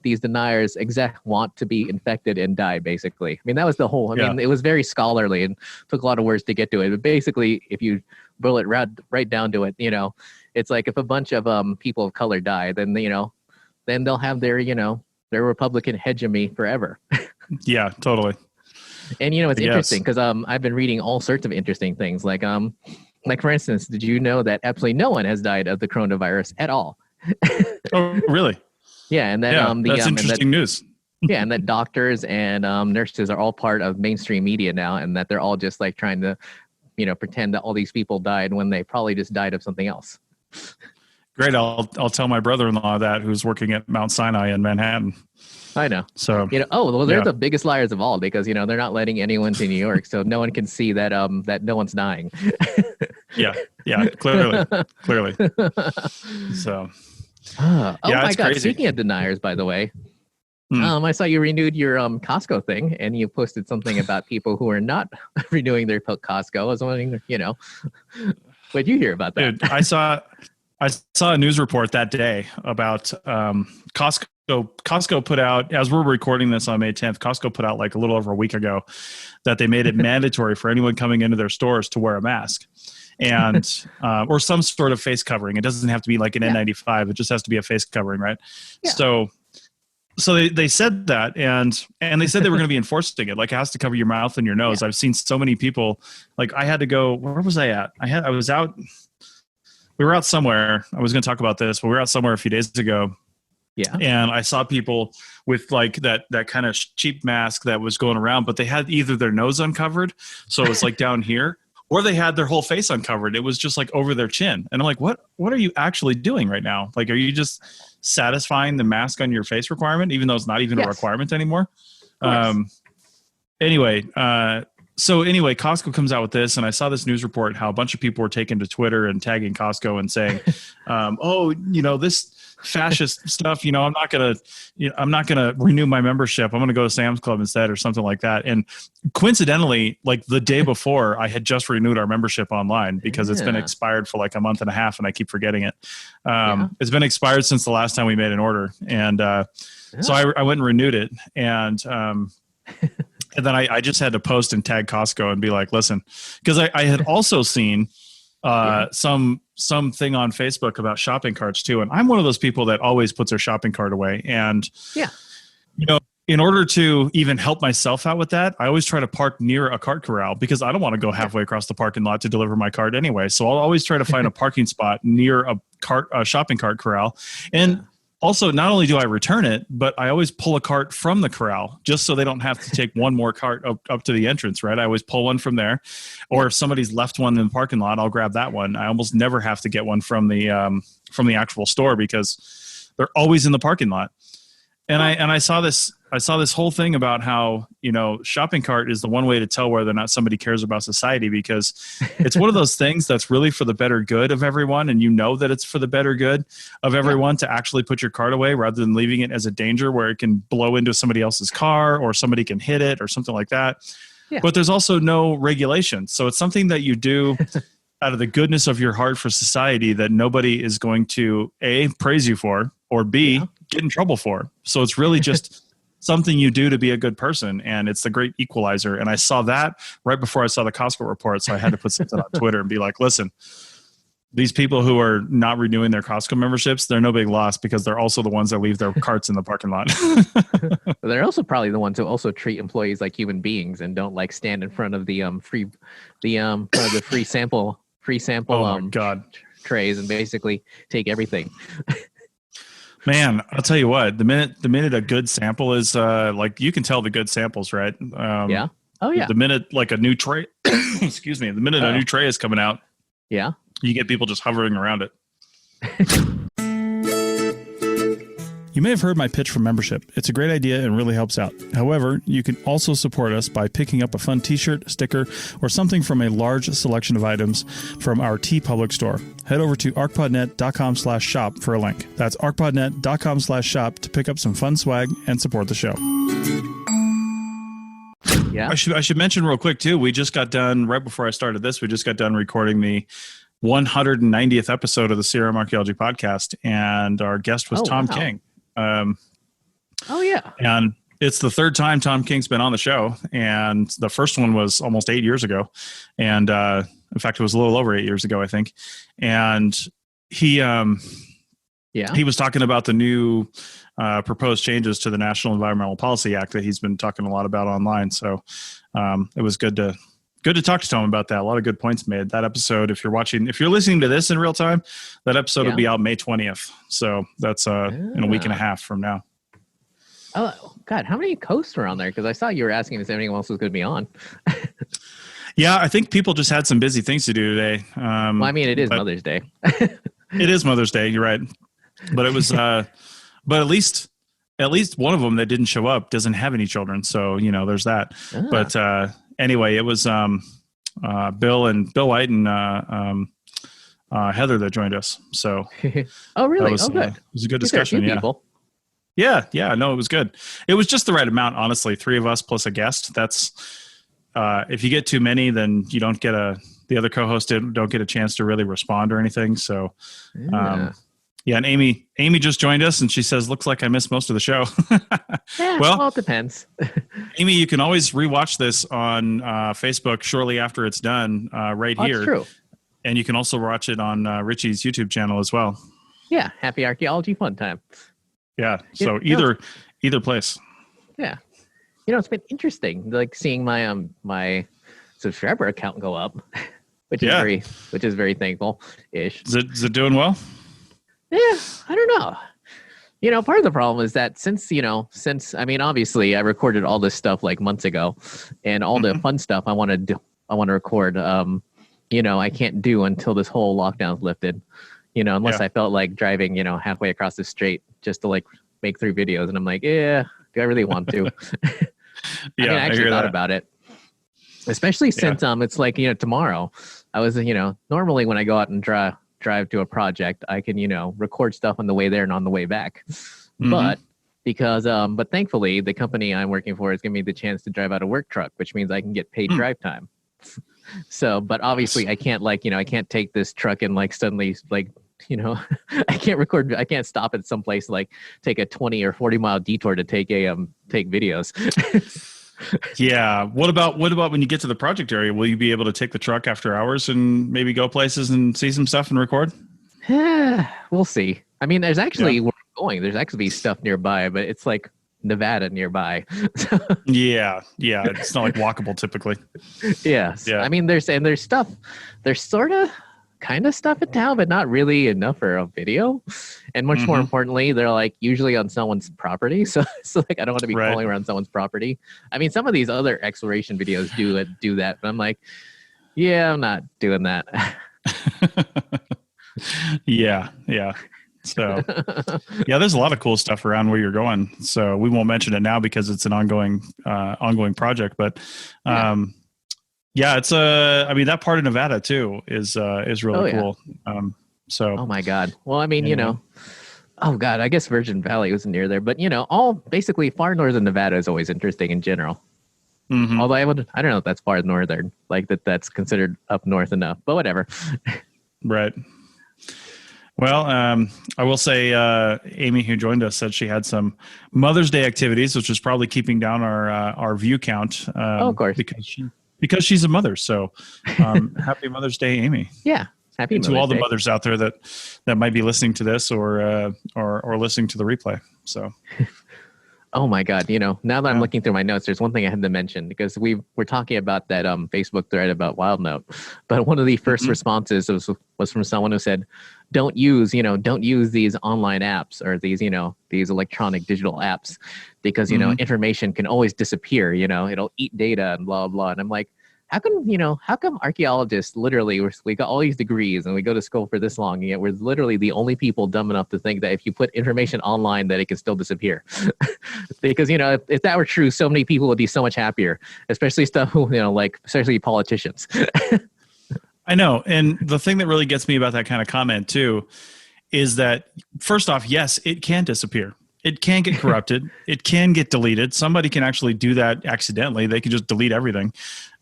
these deniers want to be infected and die, basically. I mean, that was the whole, I mean, it was very scholarly and took a lot of words to get to it, but basically, if you boil it right down to it, it's like if a bunch of people of color die, then, then they'll have their Republican hegemony forever. Yeah, totally. And it's interesting because I've been reading all sorts of interesting things. Like for instance, did you know that absolutely no one has died of the coronavirus at all? Oh, really? Yeah, and that that's interesting news. Yeah, and that doctors and nurses are all part of mainstream media now, and that they're all just like trying to, pretend that all these people died when they probably just died of something else. Great. I'll tell my brother-in-law that, who's working at Mount Sinai in Manhattan. I know. So they're the biggest liars of all because they're not letting anyone to New York, so no one can see that that no one's dying. yeah, clearly. So. Oh my God! Crazy. Speaking of deniers, by the way, I saw you renewed your Costco thing, and you posted something about people who are not renewing their Costco. I was wondering, what did you hear about that? Dude, I saw a news report that day about Costco. Costco put out, as we're recording this on May 10th, Costco put out like a little over a week ago that they made it mandatory for anyone coming into their stores to wear a mask and or some sort of face covering. It doesn't have to be like an N95. It just has to be a face covering, right? Yeah. So they said that, and they said they were going to be enforcing it. Like, it has to cover your mouth and your nose. Yeah. I've seen so many people. Like, I had to go. Where was I at? I was out. We were out somewhere. I was going to talk about this, but we were out somewhere a few days ago. Yeah. And I saw people with like that kind of cheap mask that was going around, but they had either their nose uncovered, so it was like down here, or they had their whole face uncovered. It was just like over their chin. And I'm like, what are you actually doing right now? Like, are you just satisfying the mask on your face requirement, even though it's not even a requirement anymore? Anyway, Costco comes out with this, and I saw this news report how a bunch of people were taking to Twitter and tagging Costco and saying, this fascist stuff, I'm not gonna renew my membership. I'm gonna go to Sam's Club instead, or something like that. And coincidentally, like the day before, I had just renewed our membership online because it's been expired for like a month and a half, and I keep forgetting it. It's been expired since the last time we made an order, and so I went and renewed it, and then I just had to post and tag Costco and be like, listen, because I had also seen some something on Facebook about shopping carts too. And I'm one of those people that always puts their shopping cart away. And, in order to even help myself out with that, I always try to park near a cart corral because I don't want to go halfway across the parking lot to deliver my cart anyway. So I'll always try to find a parking spot near a shopping cart corral. And also, not only do I return it, but I always pull a cart from the corral just so they don't have to take one more cart up to the entrance, right? I always pull one from there. Or if somebody's left one in the parking lot, I'll grab that one. I almost never have to get one from the actual store because they're always in the parking lot. And I saw this whole thing about how, shopping cart is the one way to tell whether or not somebody cares about society, because it's one of those things that's really for the better good of everyone. And that it's for the better good of everyone to actually put your cart away rather than leaving it as a danger where it can blow into somebody else's car or somebody can hit it or something like that. Yeah. But there's also no regulation. So it's something that you do out of the goodness of your heart for society that nobody is going to A, praise you for, or B, get in trouble for. So it's really just something you do to be a good person. And it's the great equalizer. And I saw that right before I saw the Costco report. So I had to put something on Twitter and be like, listen, these people who are not renewing their Costco memberships, they're no big loss because they're also the ones that leave their carts in the parking lot. They're also probably the ones who also treat employees like human beings and don't like stand in front of the free sample God. trays and basically take everything. Man, I'll tell you what, the minute a good sample is you can tell the good samples, right? Yeah. Oh yeah. The minute like a new tray, excuse me, the minute a new tray is coming out, yeah, you get people just hovering around it. You may have heard my pitch for membership. It's a great idea and really helps out. However, you can also support us by picking up a fun t-shirt, sticker, or something from a large selection of items from our TeePublic store. Head over to arcpodnet.com/shop for a link. That's arcpodnet.com/shop to pick up some fun swag and support the show. Yeah. I should mention real quick too, we just got done, right before I started this, we just got done recording the 190th episode of the CRM Archaeology podcast, and our guest was Tom King. Oh yeah. And it's the third time Tom King's been on the show, and the first one was almost 8 years ago. And in fact, it was a little over 8 years ago, I think. And he was talking about the new proposed changes to the National Environmental Policy Act that he's been talking a lot about online. So it was good to talk to Tom about that. A lot of good points made. That episode, if you're listening to this in real time, that episode will be out May 20th. So that's in a week and a half from now. Oh God, how many hosts were on there? Because I saw you were asking if anyone else was going to be on. Yeah, I think people just had some busy things to do today. Well, I mean, it is Mother's Day. It is Mother's Day. You're right. But it was, but at least one of them that didn't show up doesn't have any children. So, there's that. But anyway, it was Bill White and Heather that joined us. So, oh really? Good. It was a good discussion. Yeah. People. Yeah. No, it was good. It was just the right amount, honestly. 3 of us plus a guest. That's if you get too many, then you don't get the other co-hosts don't get a chance to really respond or anything. So, yeah, and Amy just joined us, and she says, "Looks like I missed most of the show." Yeah, well, it depends. Amy, you can always rewatch this on Facebook shortly after it's done, right here. That's true. And you can also watch it on Richie's YouTube channel as well. Yeah, Happy Archaeology Fun Time. Yeah, so either place. Yeah, it's been interesting, like seeing my subscriber account go up, which is very thankful-ish. Is it doing well? Yeah, I don't know. Part of the problem is that since obviously I recorded all this stuff like months ago, and all the fun stuff I want to record, I can't do until this whole lockdown's lifted, unless I felt like driving, halfway across the street just to like make 3 videos. And I'm like, yeah, do I really want to? I actually thought about it, especially since it's like, tomorrow I was, normally when I go out and drive to a project, I can, record stuff on the way there and on the way back. But thankfully the company I'm working for is giving me the chance to drive out a work truck, which means I can get paid drive time. So, but obviously I can't I can't take this truck and suddenly I can't stop at some place, take a 20 or 40 mile detour to take videos. Yeah. What about when you get to the project area? Will you be able to take the truck after hours and maybe go places and see some stuff and record? We'll see. I mean, there's Yeah. actually where I'm going. There's actually stuff nearby, but it's like Nevada nearby. Yeah. Yeah. It's not like walkable typically. Yes. Yeah. I mean, there's stuff. There's sort of kind of stuff in town, but not really enough for a video. And much more importantly, they're like usually on someone's property. So like I don't want to be Right. crawling around someone's property. I mean, some of these other exploration videos do that, but I'm like, yeah, I'm not doing that. Yeah. Yeah. So yeah, there's a lot of cool stuff around where you're going. So we won't mention it now because it's an ongoing project, but yeah, it's I mean, that part of Nevada too is really cool. So Oh my God. Well, I mean, Anyway. oh God, I guess Virgin Valley was near there, but all basically far northern Nevada is always interesting in general. mhm. Although I don't know if that's far northern, like that's considered up north enough, but whatever. Right. Well, I will say, Amy, who joined us, said she had some Mother's Day activities, which is probably keeping down our view count. Of course. Because she's a mother. So, happy Mother's Day, Amy. Yeah. Happy And to Mother's all the Day. mothers out there that might be listening to this or listening to the replay. So, Oh my God. Now that I'm Yeah. looking through my notes, there's one thing I had to mention because we're talking about that Facebook thread about WildNote, but one of the first responses was from someone who said, don't use these online apps or these electronic digital apps because, information can always disappear, it'll eat data and blah, blah. And I'm like, how come archaeologists literally, we got all these degrees and we go to school for this long, and yet we're literally the only people dumb enough to think that if you put information online that it can still disappear. Because, if that were true, so many people would be so much happier, especially stuff, especially politicians. I know. And the thing that really gets me about that kind of comment too is that, first off, yes, it can disappear. It can get corrupted. It can get deleted. Somebody can actually do that accidentally. They can just delete everything.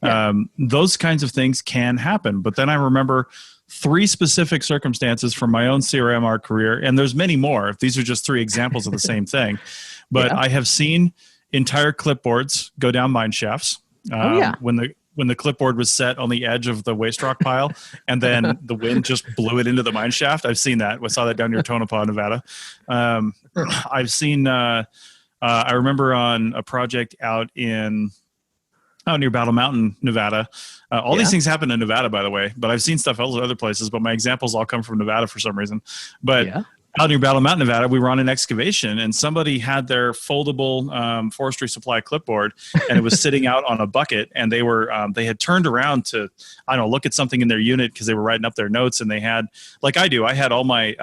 Yeah. Those kinds of things can happen. But then I remember 3 specific circumstances from my own CRM art career, and there's many more. These are just 3 examples of the same thing. But Yeah. I have seen entire clipboards go down mine shafts. When the clipboard was set on the edge of the waste rock pile and then the wind just blew it into the mine shaft. I've seen that. I saw that down near Tonopah, Nevada. I've seen, I remember on a project out near Battle Mountain, Nevada. All these things happen in Nevada, by the way, but I've seen stuff other places, but my examples all come from Nevada for some reason. But out near Battle Mountain, Nevada, we were on an excavation and somebody had their foldable forestry supply clipboard and it was sitting out on a bucket, and they had turned around to, I don't know, look at something in their unit because they were writing up their notes, and they had, like I do, I had all my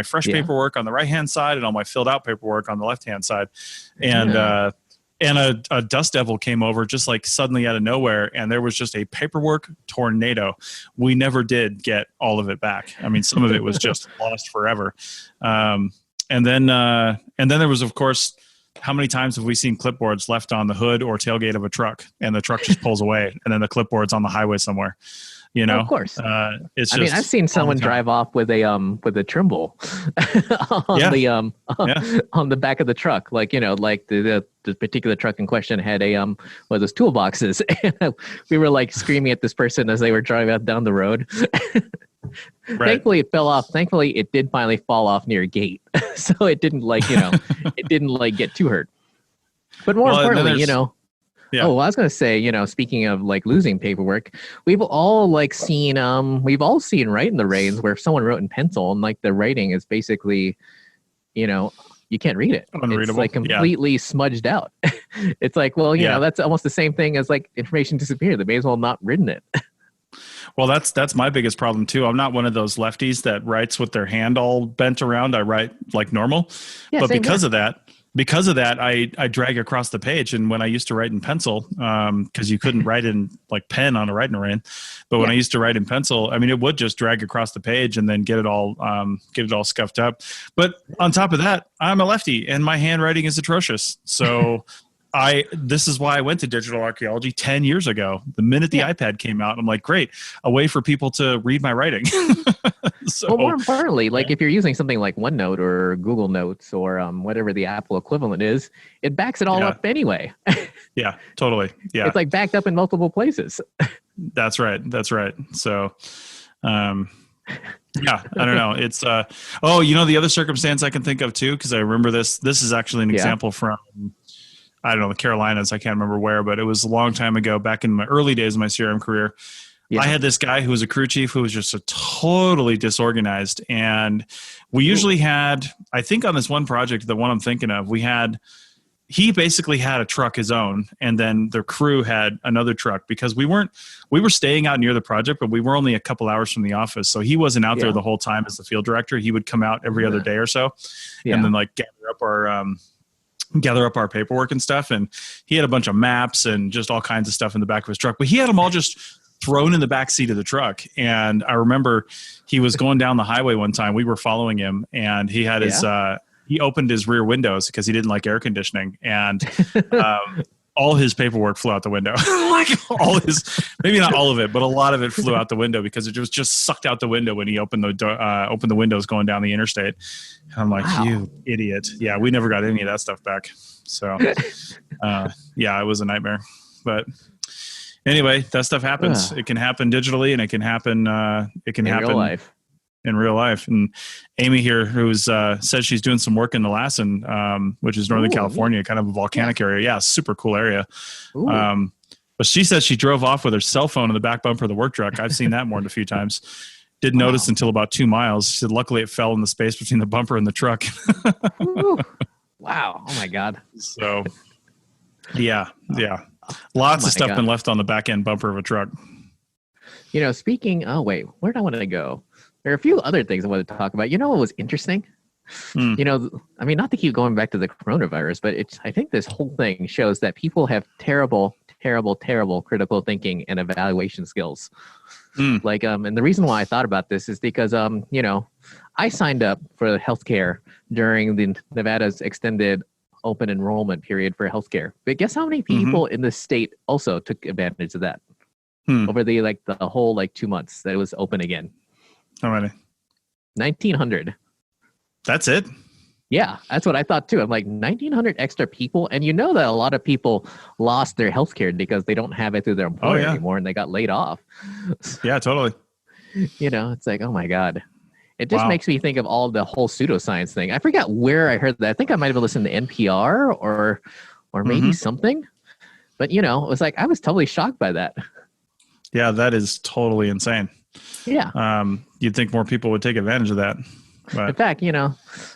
fresh paperwork on the right-hand side and all my filled out paperwork on the left-hand side. And a dust devil came over just like suddenly out of nowhere, and there was just a paperwork tornado. We never did get all of it back. I mean, some of it was just lost forever. And then there was, of course, how many times have we seen clipboards left on the hood or tailgate of a truck, and the truck just pulls away, and then the clipboard's on the highway somewhere? Of course. It's. I mean, I've seen someone drive off with a Trimble on the back of the truck, like the particular truck in question had those toolboxes. And we were like screaming at this person as they were driving down the road. Right. Thankfully, it fell off. Thankfully, it did finally fall off near a gate, so it didn't it didn't get too hurt. But more importantly, Yeah. Oh, well, I was going to say, speaking of losing paperwork, we've all seen Write in the Rains where someone wrote in pencil and the writing is basically, you can't read it. Unreadable. It's completely smudged out. It's that's almost the same thing as information disappeared. They may as well not written it. Well, that's my biggest problem too. I'm not one of those lefties that writes with their hand all bent around. I write like normal, but because of that, I drag across the page. And when I used to write in pencil, because you couldn't write in pen on a writing rain, but when I used to write in pencil, I mean, it would just drag across the page and then get it all scuffed up. But on top of that, I'm a lefty and my handwriting is atrocious. So This is why I went to digital archaeology 10 years ago. The minute the iPad came out, I'm like, great, a way for people to read my writing. So, well, more importantly, like if you're using something like OneNote or Google Notes or whatever the Apple equivalent is, it backs it all up anyway. Yeah, totally. Yeah. It's like backed up in multiple places. That's right. So, yeah, I don't know. It's, the other circumstance I can think of too, because I remember this is actually an example from, I don't know, the Carolinas. I can't remember where, but it was a long time ago, back in my early days of my CRM career. Yeah. I had this guy who was a crew chief who was just totally disorganized. And we usually had, I think on this one project, the one I'm thinking of, he basically had a truck his own, and then the crew had another truck, because we were staying out near the project, but we were only a couple hours from the office. So he wasn't out there the whole time as the field director. He would come out every other day or so and then like gather up our paperwork and stuff. And he had a bunch of maps and just all kinds of stuff in the back of his truck, but he had them all just thrown in the back seat of the truck. And I remember he was going down the highway one time. We were following him, and he had he opened his rear windows because he didn't like air conditioning, and all his paperwork flew out the window. Like maybe not all of it, but a lot of it flew out the window because it was just sucked out the window when he opened the windows going down the interstate. And I'm like, You idiot. Yeah. We never got any of that stuff back. So, it was a nightmare, but anyway, that stuff happens. It can happen digitally, and it can happen, in real life. And Amy here, who's says she's doing some work in the Lassen, which is Northern California, kind of a volcanic area. Yeah, super cool area. But she says she drove off with her cell phone in the back bumper of the work truck. I've seen that more than a few times. Didn't notice until about 2 miles. She said luckily it fell in the space between the bumper and the truck. Wow. Oh my God. So yeah. Lots of stuff been left on the back end bumper of a truck. Speaking, where did I want to go? There are a few other things I wanted to talk about. You know what was interesting? Not to keep going back to the coronavirus, but I think this whole thing shows that people have terrible, terrible, terrible critical thinking and evaluation skills. And the reason why I thought about this is because, I signed up for healthcare during the Nevada's extended open enrollment period for healthcare. But guess how many people in the state also took advantage of that over the whole 2 months that it was open again? How many? 1,900. That's it? Yeah, that's what I thought too. I'm like 1,900 extra people. And you know that a lot of people lost their health care because they don't have it through their employer anymore and they got laid off. Yeah, totally. It's like, oh my God. It just makes me think of the whole pseudoscience thing. I forgot where I heard that. I think I might have listened to NPR or maybe something. But, it was like, I was totally shocked by that. Yeah, that is totally insane. Yeah. You'd think more people would take advantage of that. But. In fact,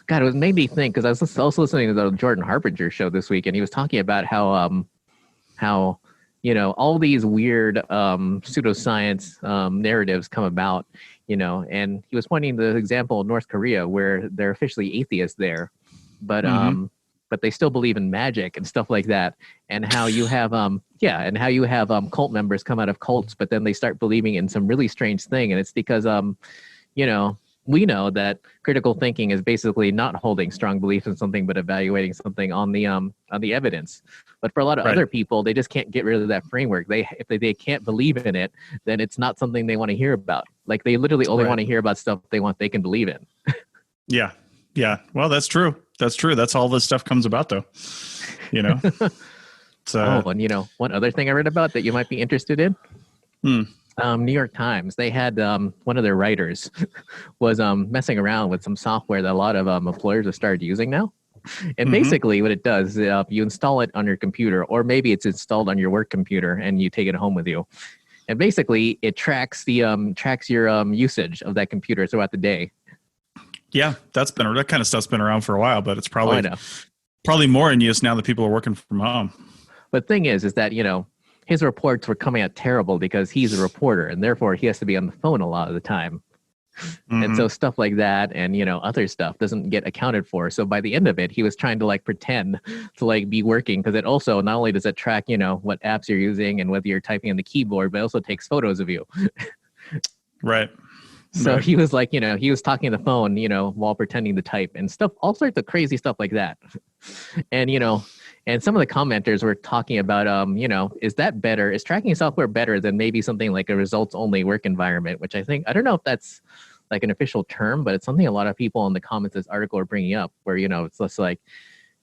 God, it made me think, because I was also listening to the Jordan Harbinger show this week, and he was talking about how all these weird pseudoscience narratives come about, and he was pointing the example of North Korea, where they're officially atheists there, but they still believe in magic and stuff like that, and how you have cult members come out of cults, but then they start believing in some really strange thing, and it's because we know that critical thinking is basically not holding strong belief in something, but evaluating something on the evidence. But for a lot of other people, they just can't get rid of that framework. If they can't believe in it, then it's not something they want to hear about. Like they literally only want to hear about stuff they can believe in. Yeah. Well, that's true. That's all this stuff comes about, though. So. And one other thing I read about that you might be interested in. New York Times, they had one of their writers was messing around with some software that a lot of employers have started using now. And basically what it does is you install it on your computer, or maybe it's installed on your work computer and you take it home with you. And basically it tracks your usage of that computer throughout the day. Yeah, that kind of stuff's been around for a while, but it's probably more in use now that people are working from home. But the thing is that, his reports were coming out terrible because he's a reporter and therefore he has to be on the phone a lot of the time. And so stuff like that and, other stuff doesn't get accounted for. So by the end of it, he was trying to pretend to be working, because it also not only does it track, what apps you're using and whether you're typing on the keyboard, but it also takes photos of you. Right. So he was he was talking on the phone, while pretending to type and stuff, all sorts of crazy stuff like that. And, and some of the commenters were talking about, is that better? Is tracking software better than maybe something like a results only work environment, which I don't know if that's like an official term, but it's something a lot of people in the comments of this article are bringing up where, it's just like,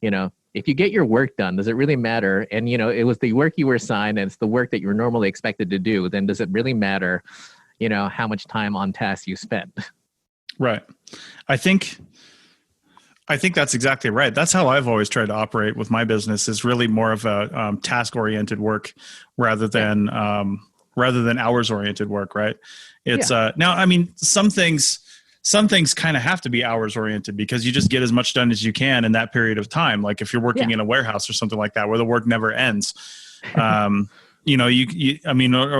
if you get your work done, does it really matter? And, it was the work you were assigned and it's the work that you were normally expected to do. Then does it really matter, how much time on task you spent? Right. I think that's exactly right. That's how I've always tried to operate with my business, is really more of a task-oriented work rather than hours-oriented work. Right. It's now, I mean, some things kind of have to be hours oriented because you just get as much done as you can in that period of time. Like if you're working in a warehouse or something like that, where the work never ends, or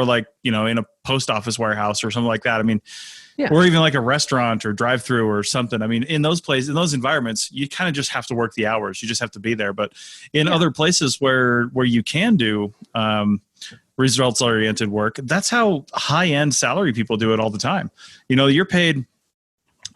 like, in a post office warehouse or something like that. I mean, or even like a restaurant or drive through or something. I mean, in those places, in those environments, you kind of just have to work the hours. You just have to be there. But in other places where you can do, results oriented work, that's how high end salary people do it all the time. You're paid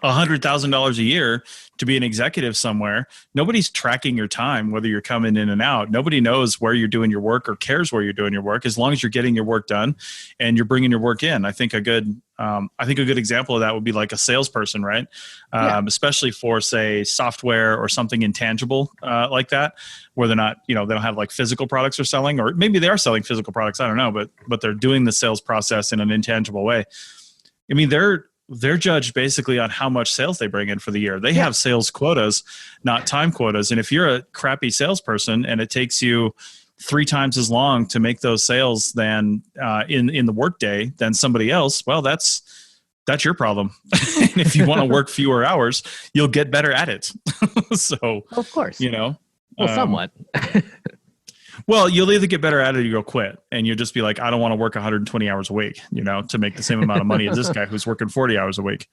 $100,000 a year to be an executive somewhere. Nobody's tracking your time, whether you're coming in and out. Nobody knows where you're doing your work or cares where you're doing your work, as long as you're getting your work done and you're bringing your work in. I think a good example of that would be like a salesperson, right? Especially for, say, software or something intangible like that, where they're not, they don't have like physical products they're selling, or maybe they are selling physical products. I don't know, but they're doing the sales process in an intangible way. I mean, they're judged basically on how much sales they bring in for the year. They have sales quotas, not time quotas. And if you're a crappy salesperson and it takes you 3 times as long to make those sales than in the workday than somebody else, well, that's your problem. And if you want to work fewer hours, you'll get better at it. So, of course, somewhat. Well, you'll either get better at it or you'll quit, and you'll just be like, I don't want to work 120 hours a week, to make the same amount of money as this guy who's working 40 hours a week.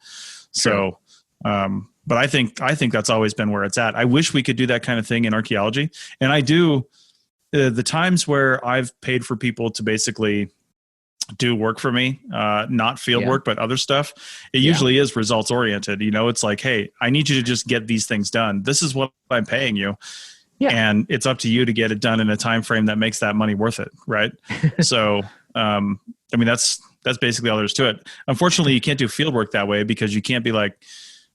So, but I think that's always been where it's at. I wish we could do that kind of thing in archaeology. And I do. The times where I've paid for people to basically do work for me, not field work, but other stuff, it usually is results oriented. It's like, hey, I need you to just get these things done. This is what I'm paying you. Yeah. And it's up to you to get it done in a time frame that makes that money worth it, right? So, I mean, that's basically all there is to it. Unfortunately, you can't do field work that way because you can't be like,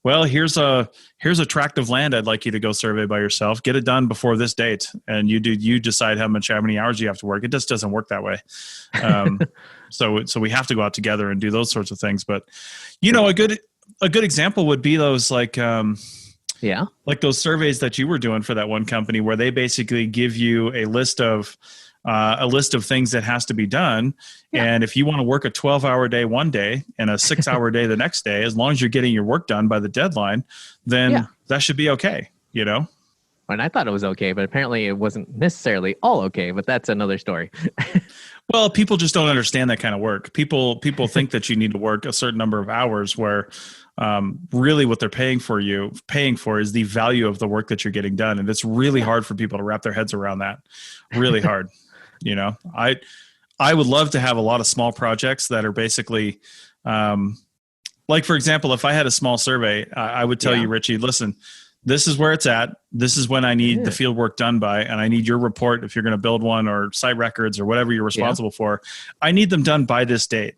well, here's a tract of land I'd like you to go survey by yourself. Get it done before this date, and you decide how many hours you have to work. It just doesn't work that way. So we have to go out together and do those sorts of things. But a good example would be those like those surveys that you were doing for that one company, where they basically give you a list of things that has to be done. Yeah. And if you want to work a 12-hour day one day and a 6-hour day the next day, as long as you're getting your work done by the deadline, then that should be okay, And I thought it was okay, but apparently it wasn't necessarily all okay, but that's another story. Well, people just don't understand that kind of work. People think that you need to work a certain number of hours, where really what they're paying for is the value of the work that you're getting done. And it's really hard for people to wrap their heads around that. Really hard. I would love to have a lot of small projects that are basically, like, for example, if I had a small survey, I would tell you, Richie, listen, this is where it's at. This is when I need the field work done by, and I need your report if you're going to build one, or site records or whatever you're responsible for. I need them done by this date.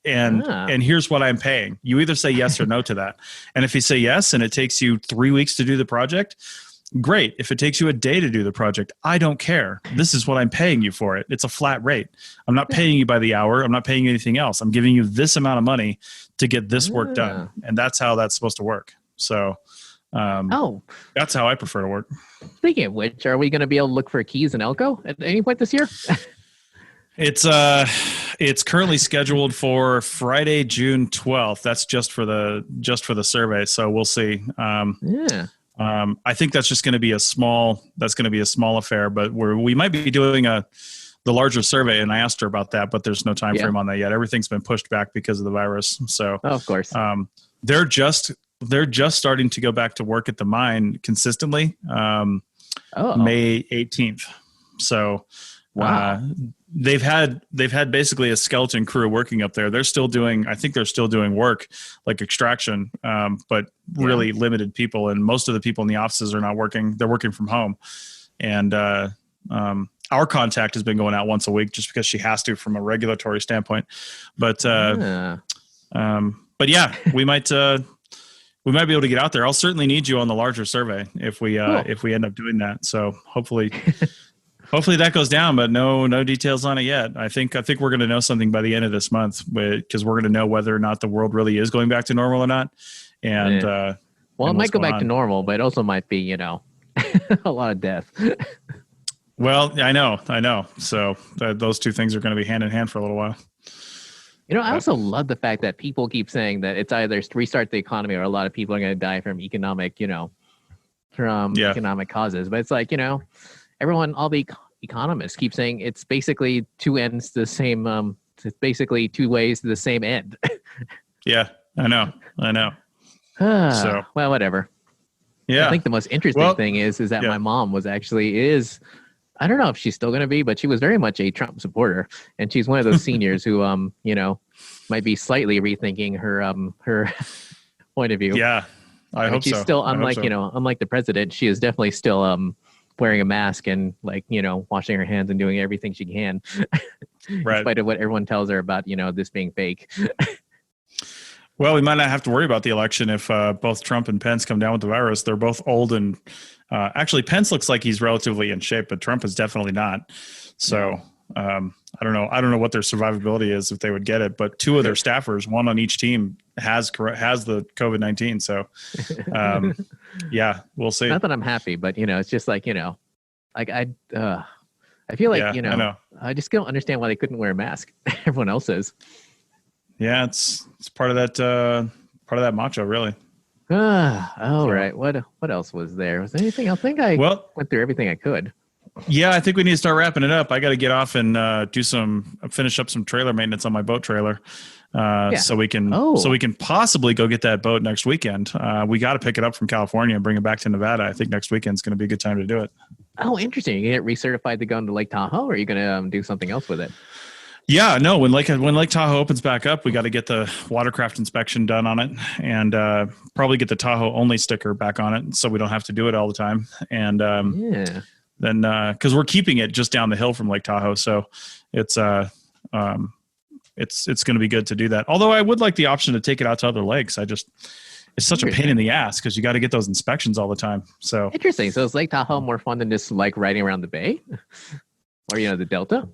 And here's what I'm paying. You either say yes or no to that. And if you say yes, and it takes you 3 weeks to do the project, great. If it takes you a day to do the project, I don't care. This is what I'm paying you for it. It's a flat rate. I'm not paying you by the hour. I'm not paying you anything else. I'm giving you this amount of money to get this work done. And that's how that's supposed to work. So that's how I prefer to work. Speaking of which, are we going to be able to look for keys in Elko at any point this year? It's currently scheduled for Friday, June 12th. That's just for the survey. So we'll see. I think that's just going to be a small affair, but we might be doing the larger survey. And I asked her about that, but there's no time frame on that yet. Everything's been pushed back because of the virus. So of course, they're just starting to go back to work at the mine consistently. May 18th. So, they've had basically a skeleton crew working up there. I think they're still doing work like extraction, but really limited people. And most of the people in the offices are not working. They're working from home. And our contact has been going out once a week just because she has to from a regulatory standpoint. But yeah, we might be able to get out there. I'll certainly need you on the larger survey if we end up doing that. So hopefully that goes down, but no details on it yet. I think we're going to know something by the end of this month because we're going to know whether or not the world really is going back to normal or not. And it might go back to normal, but it also might be, a lot of death. Well, I know. So those two things are going to be hand in hand for a little while. I also love the fact that people keep saying that it's either restart the economy or a lot of people are going to die from economic causes. But it's like, everyone, all the economists keep saying it's basically two ends to the same, it's basically two ways to the same end. Yeah, I know. So, well, whatever. Yeah. I think the most interesting thing is that my mom is, I don't know if she's still going to be, but she was very much a Trump supporter. And she's one of those seniors who, might be slightly rethinking her point of view. Yeah, I hope she's so. Still, unlike the president, she is definitely still wearing a mask and washing her hands and doing everything she can, right. in spite of what everyone tells her about, this being fake. Well, we might not have to worry about the election if both Trump and Pence come down with the virus. They're both old and actually Pence looks like he's relatively in shape, but Trump is definitely not. So I don't know what their survivability is if they would get it, but two of their staffers, one on each team has the COVID-19. So yeah, we'll see. Not that I'm happy, but it's just like, I feel like, I know. I just don't understand why they couldn't wear a mask. Everyone else is. Yeah, it's part of that macho, really. Right. What else was there? Was there anything? I think I went through everything I could. Yeah, I think we need to start wrapping it up. I got to get off and finish up some trailer maintenance on my boat trailer, so we can possibly go get that boat next weekend. We got to pick it up from California and bring it back to Nevada. I think next weekend's going to be a good time to do it. Oh, interesting. You get recertified to go into Lake Tahoe, or are you going to do something else with it? Yeah, no. When Lake Tahoe opens back up, we got to get the watercraft inspection done on it, and probably get the Tahoe only sticker back on it, so we don't have to do it all the time. And then because we're keeping it just down the hill from Lake Tahoe, so it's going to be good to do that. Although I would like the option to take it out to other lakes. It's such a pain in the ass because you got to get those inspections all the time. So interesting. So is Lake Tahoe more fun than just like riding around the bay, or the Delta?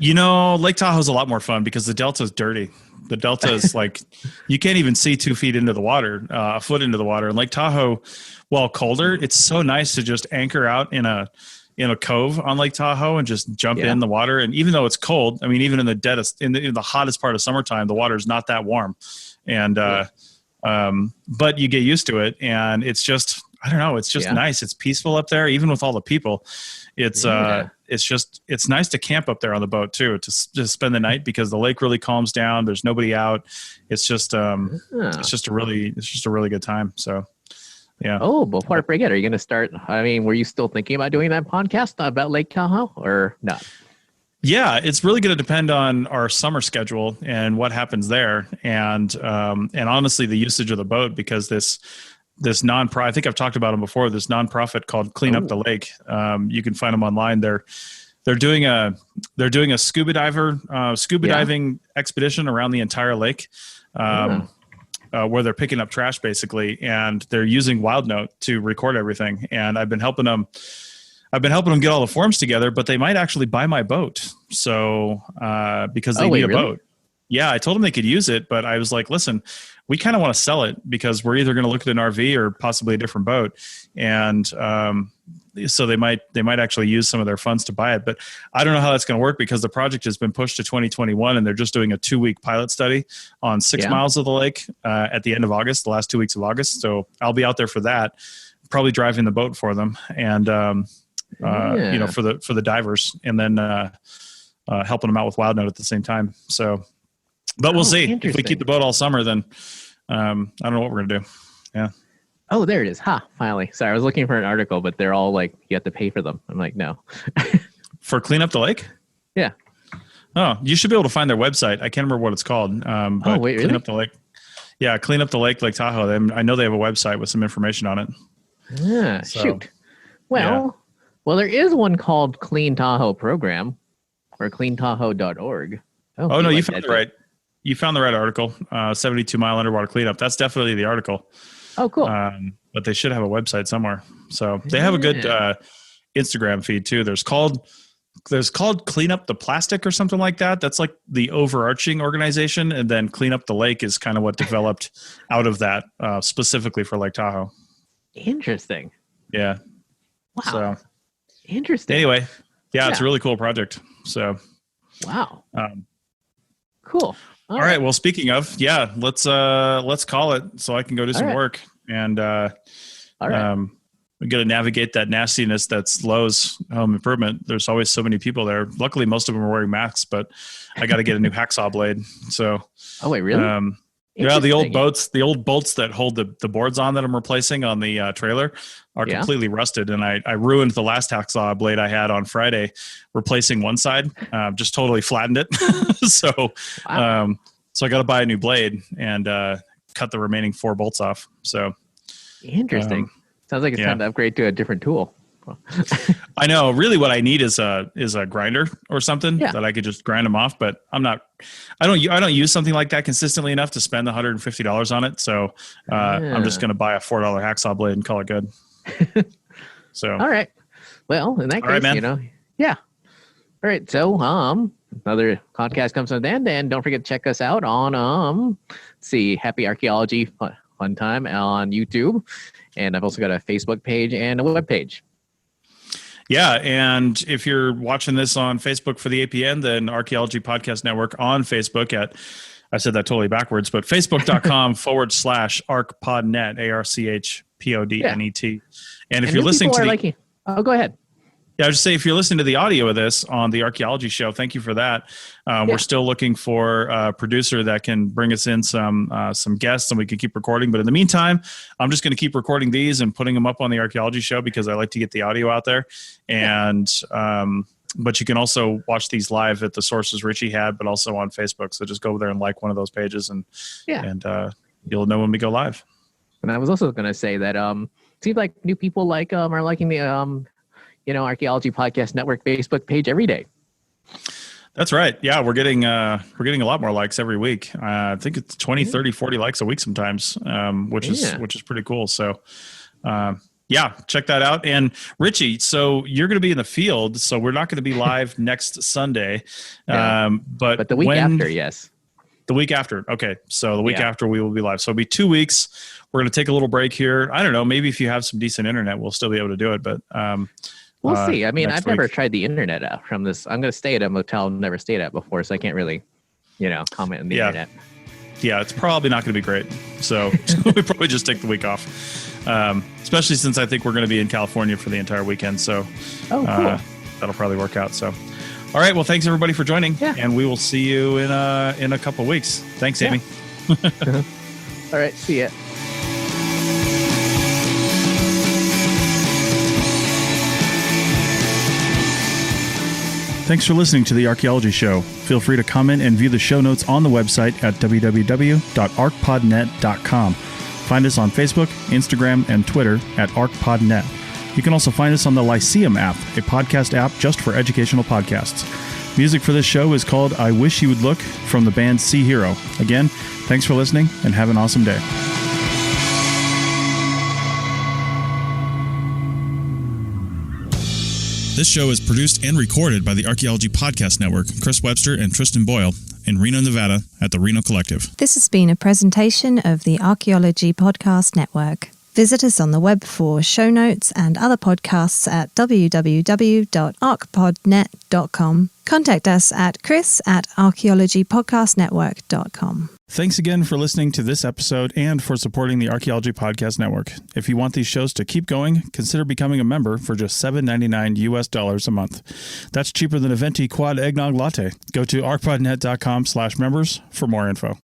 Lake Tahoe is a lot more fun because the Delta is dirty. The Delta is like, you can't even see 2 feet into the water, a foot into the water. And Lake Tahoe, while colder, it's so nice to just anchor out in a cove on Lake Tahoe and just jump in the water. And even though it's cold, I mean, even in the hottest part of summertime, the water is not that warm. And, but you get used to it, and it's just, I don't know. It's just nice. It's peaceful up there, even with all the people. It's nice to camp up there on the boat too, to spend the night because the lake really calms down. There's nobody out. It's just a really good time. So, yeah. Oh, before I forget, are you going to start? I mean, were you still thinking about doing that podcast about Lake Tahoe or not? Yeah, it's really going to depend on our summer schedule and what happens there, and honestly, the usage of the boat, because this nonprofit, I think I've talked about them before. This nonprofit called Clean Up the Lake. You can find them online. They're doing a scuba diving expedition around the entire lake, where they're picking up trash basically, and they're using WildNote to record everything. And I've been helping them get all the forms together, but they might actually buy my boat. So because they need a boat. Yeah, I told them they could use it, but I was like, listen, we kind of want to sell it because we're either going to look at an RV or possibly a different boat. And so they might actually use some of their funds to buy it. But I don't know how that's going to work because the project has been pushed to 2021 and they're just doing a 2-week pilot study on 6 miles of the lake at the end of August, the last 2 weeks of August. So I'll be out there for that, probably driving the boat for them and, for the divers, and then helping them out with WildNote at the same time. So, but we'll see. If we keep the boat all summer, then I don't know what we're going to do. Yeah. Oh, there it is. Finally. Sorry, I was looking for an article, but they're all like, you have to pay for them. I'm like, no. For Clean Up the Lake? Yeah. Oh, you should be able to find their website. I can't remember what it's called. But wait, Clean really? Up the Lake. Yeah, Clean Up the Lake Tahoe. I know they have a website with some information on it. Yeah, So, shoot. Well, there is one called Clean Tahoe Program or cleantahoe.org. Oh no, you found the right. You found the right article. 72 mile underwater cleanup. That's definitely the article. Oh, cool. But they should have a website somewhere. So they have a good Instagram feed too. There's called Clean Up the Plastic or something like that. That's like the overarching organization, and then Clean Up the Lake is kind of what developed out of that specifically for Lake Tahoe. Interesting. Yeah. Wow. So interesting. anyway, yeah, it's a really cool project. So wow. Cool. All right. Well, speaking of, let's call it so I can go do some work. And all right. We got to navigate that nastiness that's Lowe's Home Improvement. There's always so many people there. Luckily, most of them are wearing masks, but I got to get a new hacksaw blade. So, oh wait, really? Yeah, the old bolts that hold the boards on that I'm replacing on the trailer are completely rusted. And I ruined the last hacksaw blade I had on Friday, replacing one side, just totally flattened it. So I got to buy a new blade and cut the remaining 4 bolts off. So interesting. Sounds like it's time to upgrade to a different tool. I know. Really, what I need is a grinder or something that I could just grind them off. But I don't use something like that consistently enough to spend $150 on it. So I'm just going to buy a $4 hacksaw blade and call it good. So all right. Well, in that case, man. yeah. All right. So another podcast comes to an end, and don't forget to check us out on Happy Archaeology Fun Time on YouTube, and I've also got a Facebook page and a web page. Yeah, and if you're watching this on Facebook for the APN, then Archaeology Podcast Network on Facebook at, I said that totally backwards, but facebook.com/ArchPodNet, ARCHPODNET. And if you're listening to go ahead. Yeah, I would just say if you're listening to the audio of this on the Archaeology Show, thank you for that. We're still looking for a producer that can bring us in some guests and we can keep recording. But in the meantime, I'm just going to keep recording these and putting them up on the Archaeology Show because I like to get the audio out there. And but you can also watch these live at the sources Richie had, but also on Facebook. So just go there and like one of those pages and you'll know when we go live. And I was also going to say that it seems like new people are liking the Archaeology Podcast Network Facebook page every day. That's right. Yeah, we're getting a lot more likes every week. I think it's 20, 30, 40 likes a week sometimes, which is pretty cool. So, check that out. And Richie, so you're going to be in the field, so we're not going to be live next Sunday. But the week after, yes. The week after. Okay. So the week after we will be live. So it'll be 2 weeks. We're going to take a little break here. I don't know. Maybe if you have some decent internet, we'll still be able to do it. But we'll see. I mean, I've never tried the internet out from this. I'm going to stay at a motel I've never stayed at before, so I can't really, comment on the internet. Yeah, it's probably not going to be great. So we probably just take the week off, especially since I think we're going to be in California for the entire weekend. So cool. That'll probably work out. So, all right. Well, thanks everybody for joining, and we will see you in a couple of weeks. Thanks, Amy. All right. See ya. Thanks for listening to The Archaeology Show. Feel free to comment and view the show notes on the website at www.archpodnet.com. Find us on Facebook, Instagram, and Twitter at ArchPodNet. You can also find us on the Lyceum app, a podcast app just for educational podcasts. Music for this show is called I Wish You Would Look from the band Sea Hero. Again, thanks for listening and have an awesome day. This show is produced and recorded by the Archaeology Podcast Network, Chris Webster and Tristan Boyle, in Reno, Nevada, at the Reno Collective. This has been a presentation of the Archaeology Podcast Network. Visit us on the web for show notes and other podcasts at www.archpodnet.com. Contact us at chris@archaeologypodcastnetwork.com. Thanks again for listening to this episode and for supporting the Archaeology Podcast Network. If you want these shows to keep going, consider becoming a member for just $7.99 US a month. That's cheaper than a venti quad eggnog latte. Go to archpodnet.com/members for more info.